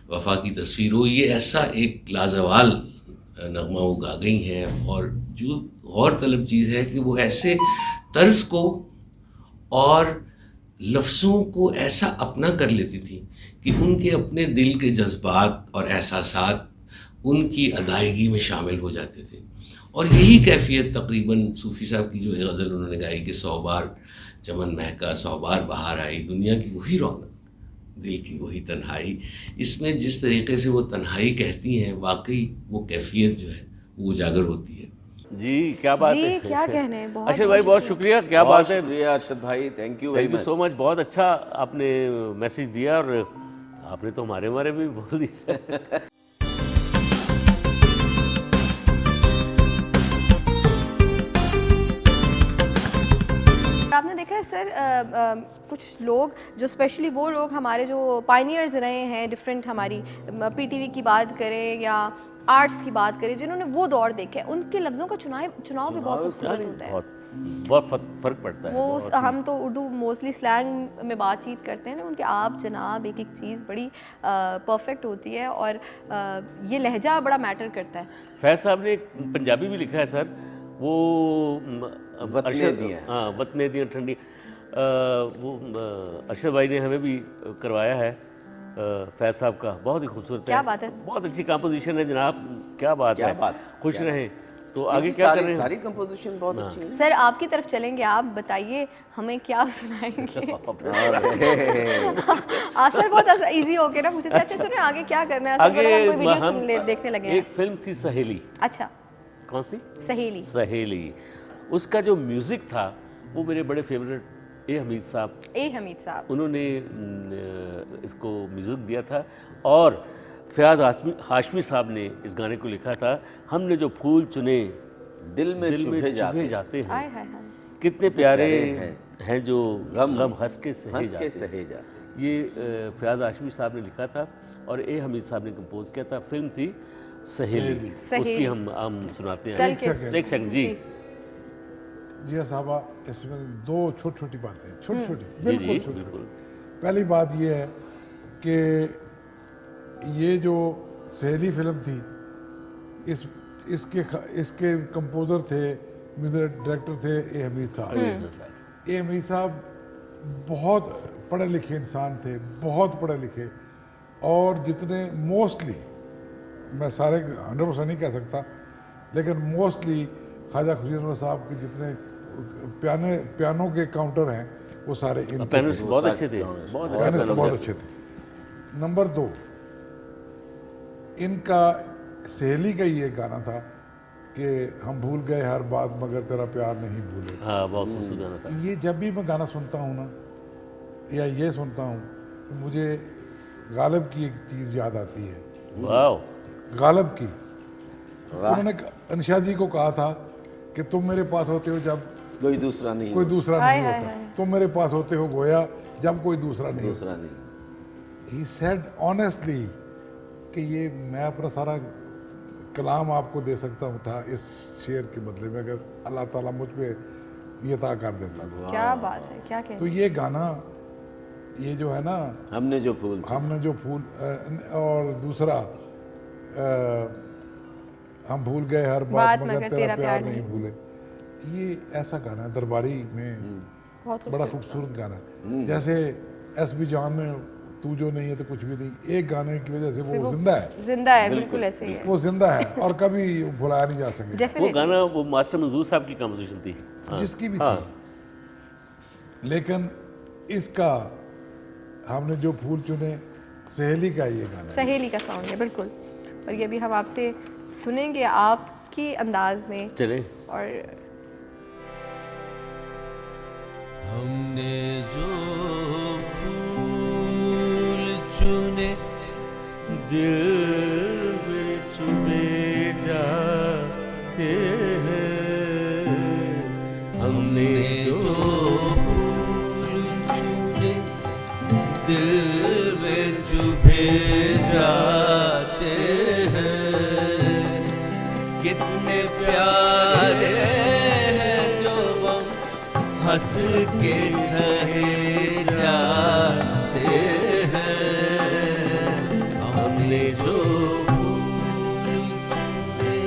वफ़ा की तस्वीरों, ये ऐसा एक लाजवाल नगमा वो गा गई हैं, और जो गौर तलब चीज़ है कि वो ऐसे तर्ज को और लफ्ज़ों को ऐसा अपना कर लेती थी कि उनके अपने दिल के जज्बात और एहसासात उनकी अदायगी में शामिल हो जाते थे। और यही कैफियत तकरीबन सूफ़ी साहब की जो गज़ल उन्होंने गाई कि 100 बार चमन महका 100 बार बहार आई, दुनिया की वही रौनक दिल की वही तन्हाई, इसमें जिस तरीके से वो तन्हाई कहती हैं, वाकई वो कैफियत जो है वो उजागर होती है। जी, क्या बात जी, है। क्या कहने, बहुत अरशद भाई बहुत शुक्रिया, क्या बहुत बात है। शुक्रिया अरशद भाई, thank you very thank you much. So much, बहुत अच्छा आपने मैसेज दिया, और आपने तो हमारे भी बोल दिया। आपने देखा है सर, कुछ लोग जो स्पेशली वो लोग हमारे जो पायनियर्स रहे हैं डिफरेंट, हमारी पीटीवी की बात करें या आर्ट्स की बात करें, जिन्होंने वो दौर देखे हैं, उनके लफ्ज़ों का चुनाव भी बहुत खूबसूरत होता है। बहुत फ़र्क पड़ता है। वो बहुत हम तो उर्दू मोस्टली स्लैंग में बातचीत करते हैं ना, उनके आप जनाब एक एक चीज़ बड़ी परफेक्ट होती है, और ये लहजा बड़ा मैटर करता है। फैज़ साहब ने एक पंजाबी भी लिखा है सर, वो वतने दियां। हाँ, वतने दियां ठंडी, वो अरशद भाई ने हमें भी करवाया है फैज़ साहब का, बहुत ही खूबसूरत क्या है। बात है। बहुत अच्छी कंपोजिशन है जनाब, क्या बात क्या है। बात, खुश क्या रहें। तो आगे इनकी क्या कर रहे हैं? सारी कंपोजिशन बहुत अच्छी है। सर आपकी तरफ चलेंगे, आप बताइए हमें क्या सुनाएंगे। आसर बहुत इजी हो गया ना, मुझे अच्छा सुने आगे क्या करना है। आगे कोई वीडियो हम देखने लगे हैं। एक फिल्म थी सहेली। अच्छा, कौन सी? सहेली। सहेली। उसका जो म्यूज़िक था वो मेरे बड़े फेवरेट ए हमीद साहब, उन्होंने इसको म्यूज़िक दिया था, और फ़याज़ हाशमी साहब ने इस गाने को लिखा था। हमने जो फूल चुने दिल में चुभे जाते हैं, हाय हाय हाय। कितने प्यारे प्यारे हैं जो गम हंस के सहे हंस जाते के हैं। सहे जाते हैं। ये फ़याज़ हाशमी साहब ने लिखा था और ए हमीद साहब ने कंपोज किया था। फिल्म थी सहेली। उसकी हम सुनाते चल हैं। के- एक सेकंड जी। जी हाँ साहबा, इसमें दो छोटी छोटी बातें हैं, छोटी छोटी, जी बिल्कुल जी छोटी। बिल्कुल। पहली बात ये है कि ये जो सहेली फिल्म थी, इसके कंपोज़र थे, म्यूजिक डायरेक्टर थे ए हमीद साहब। ए हमीद साहब बहुत पढ़े लिखे इंसान थे, बहुत पढ़े लिखे, और जितने मोस्टली, मैं सारे 100% नहीं कह सकता, लेकिन मोस्टली ख्वाजा खुर्शीद अनवर साहब के जितने पियानो के काउंटर हैं वो सारे इनके पैनल्स थे। बहुत अच्छे थे, बहुत पियानिस्ट अच्छे बहुत अच्छे थे। नंबर 2, इनका सहेली का ये गाना था कि हम भूल गए हर बात मगर तेरा प्यार नहीं भूले। हाँ, बहुत खूबसूरत गाना था। ये जब भी मैं गाना सुनता हूँ ना, या ये सुनता हूँ, तो मुझे गालिब की एक चीज़ याद आती है। वाह, गालिब की, उन्होंने अनशा जी को कहा था कि तुम मेरे पास होते हो जब कोई दूसरा नहीं, कोई दूसरा हाय, नहीं हाय, होता, हाय। तुम मेरे पास होते हो गोया जब कोई दूसरा नहीं होता। दूसरा नहीं। ही सेड ऑनेस्टली कि ये मैं अपना सारा कलाम आपको दे सकता हूँ था इस शेर के बदले में, अगर अल्लाह ताला मुझ पे ये अता कर देता था। क्या बात है, क्या तो कहते ये गाना, ये जो है ना, हमने जो फूल हमने जो फूल, और दूसरा हम भूल गए हर बात मगर तेरा प्यार नहीं भूले, ये ऐसा गाना है दरबारी में, बहुत बड़ा खूबसूरत। खूबसूरत गाना है। जैसे एस.बी. जॉन ने तू जो नहीं है तो कुछ भी नहीं, एक गाने की वजह से वो जिंदा है, जिंदा है, बिल्कुल ऐसे ही है। वो जिंदा है और कभी भुलाया नहीं जा सकेगा, वो डेफिनेटली। गाना वो मास्टर मंजूर साहब की कंपोजिशन थी। हाँ, जिसकी भी हाँ। थी। लेकिन इसका हमने जो फूल चुने, सहेली का ये गाना है। सहेली का सॉन्ग है, बिल्कुल। और ये भी हम आपसे सुनेंगे आपकी अंदाज में। चले। और हमने जो फूल चुने दिल में चुभे जाते हैं, हमने जो फूल चुने दिल में चुभे जाते हैं, कितने प्यारे हैं जो हम हंस के सहे जाते हैं, हमने जो फूल चुने।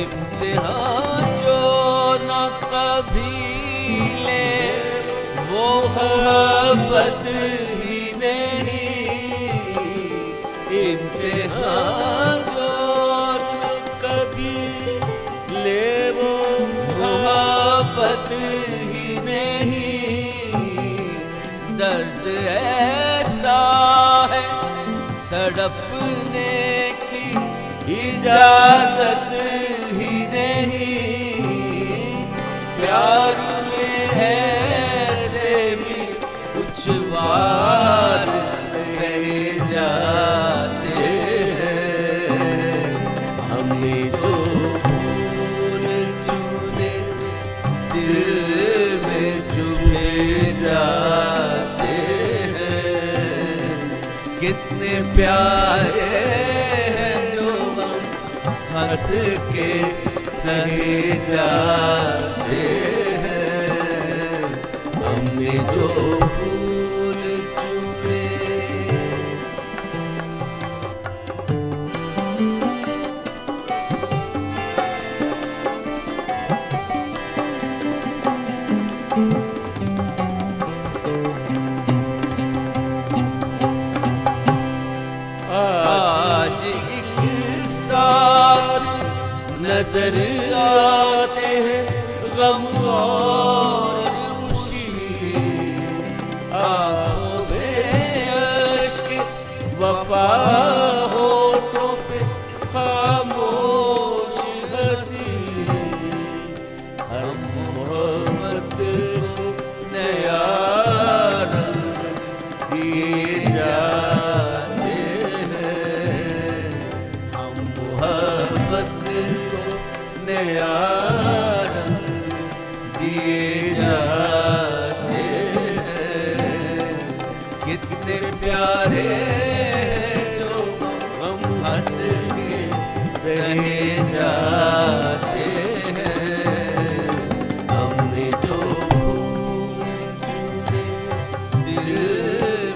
इम्तिहान जो न कभी ले वो मोहब्बत ही नहीं, इम्तिहान जो न कभी ले वो मोहब्बत ही नहीं, दर्द ऐसा है तड़पने की इजाजत ही नहीं, प्यार में ऐसे भी कुछ बार सहे जाते हैं, हमने जो फूल चुने दिल में चुभे जाते हैं, कितने प्यारे हंस के सहे जाते हैं, हमने जो फूल चुने। आज एक साथ नजर आते हैं गम और खुशी, आँखों से अश्क वफा होठों पे खामोश हंसी, हम मोहब्बत को नया नया रंग दिए जाते हैं। कितने प्यारे जो हम हंस के सहे जाते हैं। हमने जो चुने दिल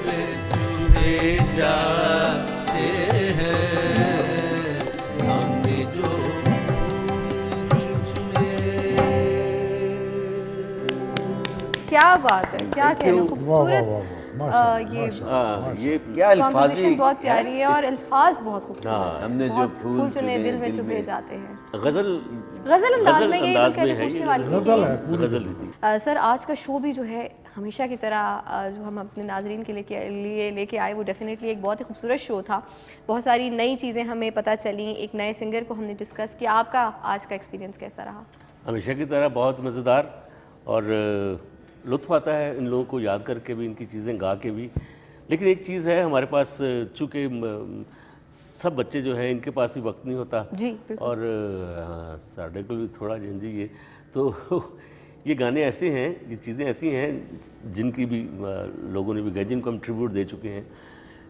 में चुने जाते हैं। हमने जो क्या बात है, क्या कहना, वाह वाह खूबसूरत। वाह वाह, माशाअल्लाह, ये माशाअल्लाह, ये क्या अल्फाजी कॉम्पोजिशन बहुत प्यारी है और अल्फाज बहुत खूबसूरत हाँ, है। हमने जो बहुत फूल चुने दिल में चुभे में। जाते हैं। गजल गजल अंदाज में ये अंदाज कहने में है पूछने ये वाली थी। गजल है पूरी। गजल ही थी। सर आज का शो भी जो है हमेशा की तरह जो हम अपने नाजरीन के लिए लेके आए वो डेफिनेटली एक बहुत ही खूबसूरत शो था। बहुत सारी नई चीज़ें हमें पता चली, एक नए सिंगर को हमने डिस्कस किया। आपका आज का एक्सपीरियंस कैसा रहा? हमेशा की तरह बहुत मज़ेदार और लुत्फ़ आता है इन लोगों को याद करके भी, इनकी चीज़ें गा के भी। लेकिन एक चीज़ है हमारे पास, चूँकि सब बच्चे जो हैं इनके पास भी वक्त नहीं होता जी बिल्कुल। और साढ़े को भी थोड़ा झंझी है, तो ये गाने ऐसे हैं, ये चीज़ें ऐसी हैं जिनकी भी लोगों ने भी गाई, जिनको हम ट्रिब्यूट दे चुके हैं।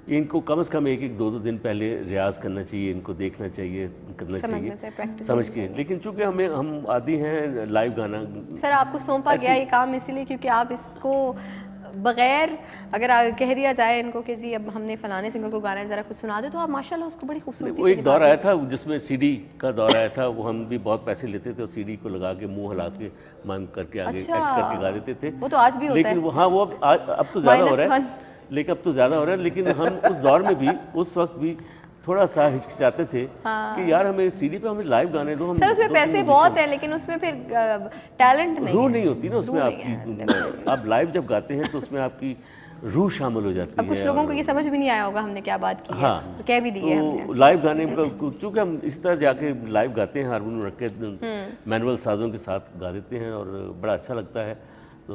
इनको कम से कम 1-2 दिन पहले रियाज करना चाहिए, इनको देखना चाहिए, करना समझना चाहिए, चाहिए, practice समझ के। लेकिन चूँकि हम आदी हैं लाइव गाना। सर आपको सौंपा गया ये काम इसीलिए क्योंकि आप इसको बगैर अगर कह दिया जाए इनको कि जी अब हमने फलाने सिंगर को गाना है ज़रा कुछ सुना दे, तो आप माशाल्लाह उसको बड़ी खूबसूरती वो से एक दौर आया था जिसमें सीडी का दौर आया था, वो हम भी बहुत पैसे लेते थे और सीडी को लगा के मुंह हिला के माइम करके आगे अच्छा। एक्ट करके गा देते थे। वो तो आज भी होता लेकिन है। वो हाँ, वो अब तो ज़्यादा हो रहा है, -1 लेकिन अब तो ज़्यादा हो रहा है। लेकिन हम उस दौर में भी, उस वक्त भी थोड़ा सा हिचकिचाते थे कि यार हमें सीडी पे हमें लाइव गाने दो। हम सर उसमें 2-3 पैसे बहुत है लेकिन उसमें फिर टैलेंट नहीं रूह है। नहीं होती ना उसमें रूह नहीं आपकी। आप लाइव जब गाते हैं तो उसमें आपकी रूह शामिल हो जाती है। अब कुछ लोगों को ये समझ भी नहीं आया होगा हमने क्या बात की है, हाँ, तो कह भी दी है हमने। तो लाइव गाने का चूँकि हम इस तरह जाके लाइव गाते हैं, हारमोनियम रख के मैनुअल साजों के साथ गा देते हैं और बड़ा अच्छा लगता है। तो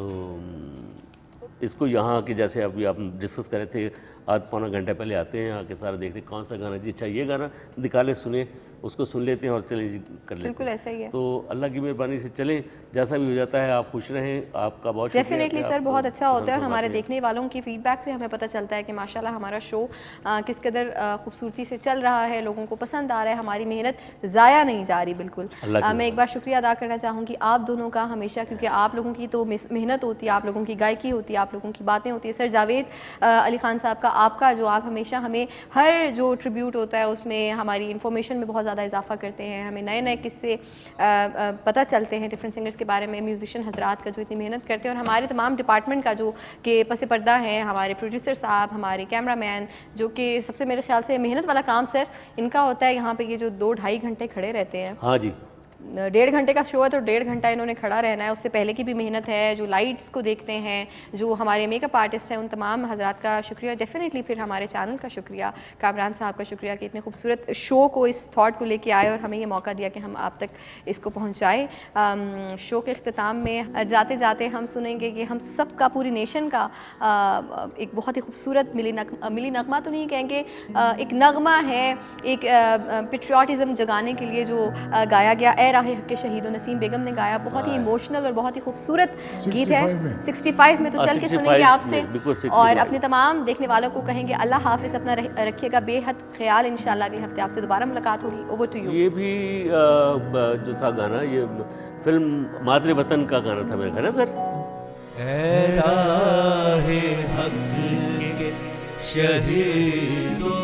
इसको यहाँ के जैसे अभी आप डिस्कस कर रहे थे, आध पौना घंटा पहले आते हैं, आके सारा देखते हैं कौन सा गाना जी, अच्छा ये गाना दिखा ले, सुने, उसको सुन लेते हैं और चले जी कर लेते हैं। बिल्कुल ऐसा ही है। तो अल्लाह की मेहरबानी से चलें, जैसा भी हो जाता है। आप खुश रहें, आपका बहुत शुक्रिया डेफिनेटली कि सर आप बहुत अच्छा होता है और पसंद हमारे फरमाते हैं। देखने वालों की फीडबैक से हमें पता चलता है कि माशाल्लाह हमारा शो किस कदर खूबसूरती से चल रहा है, लोगों को पसंद आ रहा है, हमारी मेहनत ज़ाया नहीं जा रही बिल्कुल। अल्लाह की मैं एक बार शुक्रिया अदा करना चाहूँगी आप दोनों का हमेशा, क्योंकि आप लोगों की तो मेहनत होती है, आप लोगों की गायकी होती है, आप लोगों की बातें होती है। सर जावेद अली ख़ान साहब का आपका जो आप हमेशा हमें हर जो ट्रिब्यूट होता है उसमें हमारी इन्फॉर्मेशन में बहुत ज़्यादा इजाफा करते हैं, हमें नए नए किस्से पता चलते हैं डिफरेंट सिंगर्स के बारे में, म्यूजिशियन हजरात का जो इतनी मेहनत करते हैं, और हमारे तमाम डिपार्टमेंट का जो कि पस पर्दा हैं, हमारे प्रोड्यूसर साहब, हमारे कैमरामैन, जो कि सबसे मेरे ख्याल से मेहनत वाला काम सर इनका होता है। यहाँ पे ये जो 2-2.5 घंटे खड़े रहते हैं, हाँ जी, 1.5 घंटे का शो है तो 1.5 घंटा इन्होंने खड़ा रहना है। उससे पहले की भी मेहनत है, जो लाइट्स को देखते हैं, जो हमारे मेकअप आर्टिस्ट हैं, उन तमाम हजरात का शुक्रिया। डेफिनेटली फिर हमारे चैनल का शुक्रिया, कामरान साहब का शुक्रिया कि इतने खूबसूरत शो को, इस थॉट को लेके आए और हमें ये मौका दिया कि हम आप तक इसको पहुँचाएँ। शो के अख्ताम में जाते जाते हम सुनेंगे कि हम सब का, पूरी नेशन का एक बहुत ही खूबसूरत मिली नगमा तो नहीं कहेंगे, एक नगमा है, एक पेट्रियाटिज़म जगाने के लिए जो गाया गया, ए राहे हक के शहीदों, नसीम बेगम ने गाया। बहुत ही इमोशनल और बहुत ही खूबसूरत गीत है। 65 में तो चल के सुनेंगे आपसे, और अपने तमाम देखने वालों को कहेंगे अल्लाह हाफिज़, अपना रखिएगा बेहद ख्याल। इंशाल्लाह अगले हफ्ते आपसे दोबारा मुलाकात होगी। Over to you. ये भी जो था गाना, ये फिल्म मादरे वतन का गाना था मेरे ख्याल है सर। ऐ राहे हक के शहीदों,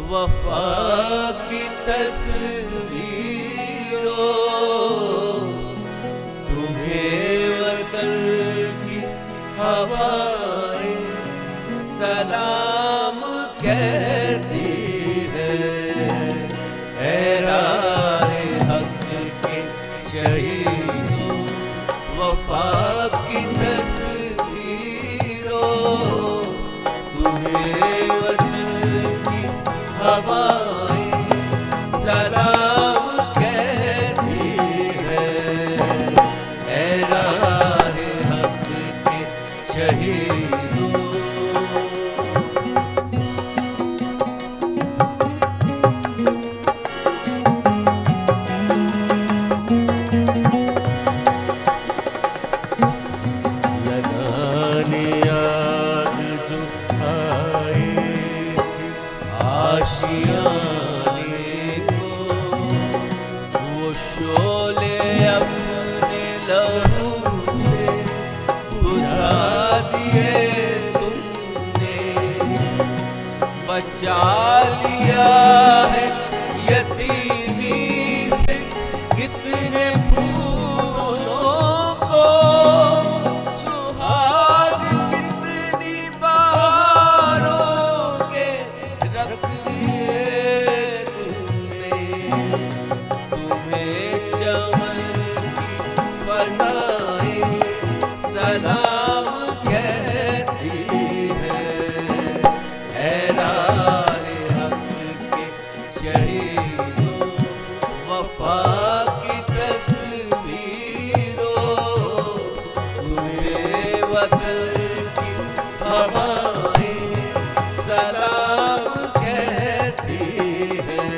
वफा की तस्वीरों, तुम्हें वतन की हवाएं सलाम कहती है। ऐ राहे हक के शहीदों, वफा की तस्वीरों, तुम्हें वतन की हवाएं सलाम बचा लिया है यतीमी से कितने फूलों को, सुहाग कितनी बहारों के रख लिए तुमने, तुम्हें चमन की फज़ाएं सलाम कहती हैं। ऐ राहे हक के शहीदों, वफा की तस्वीरों, तुम्हें वतन की हवाएं सलाम कहती हैं।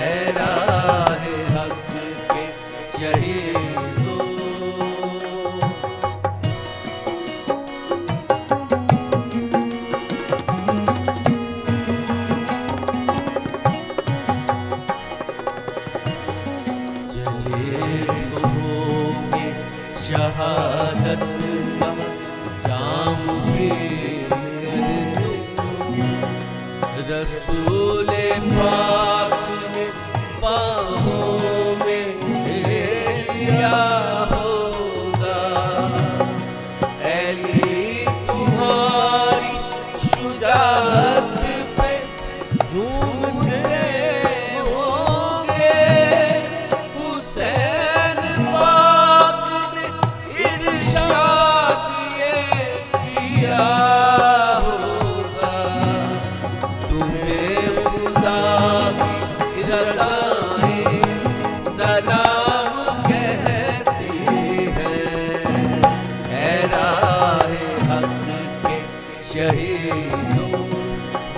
ऐ राहे हक के शहीदों। चले होंगे शहादत का जाम भी रसूले पाक ने बाहों में ले लिया होगा। ऐली तुम्हारी शुजाअत पे झूमते होंगे, हुसैन पाक ने इरशाद ये किया होगा। तुम्हें खुदा की रज़ाएं सलाम कहती हैं। ऐ राहे हक के शहीदों,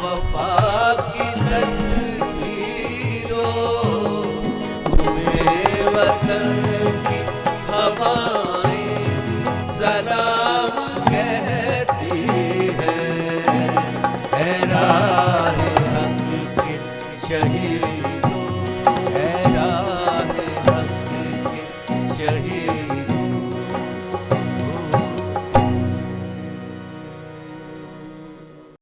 वफा की तस्वीरों, तुम्हें वतन की हवाएं सलाम कहती हैं। ऐ राहे हक के शहीदों।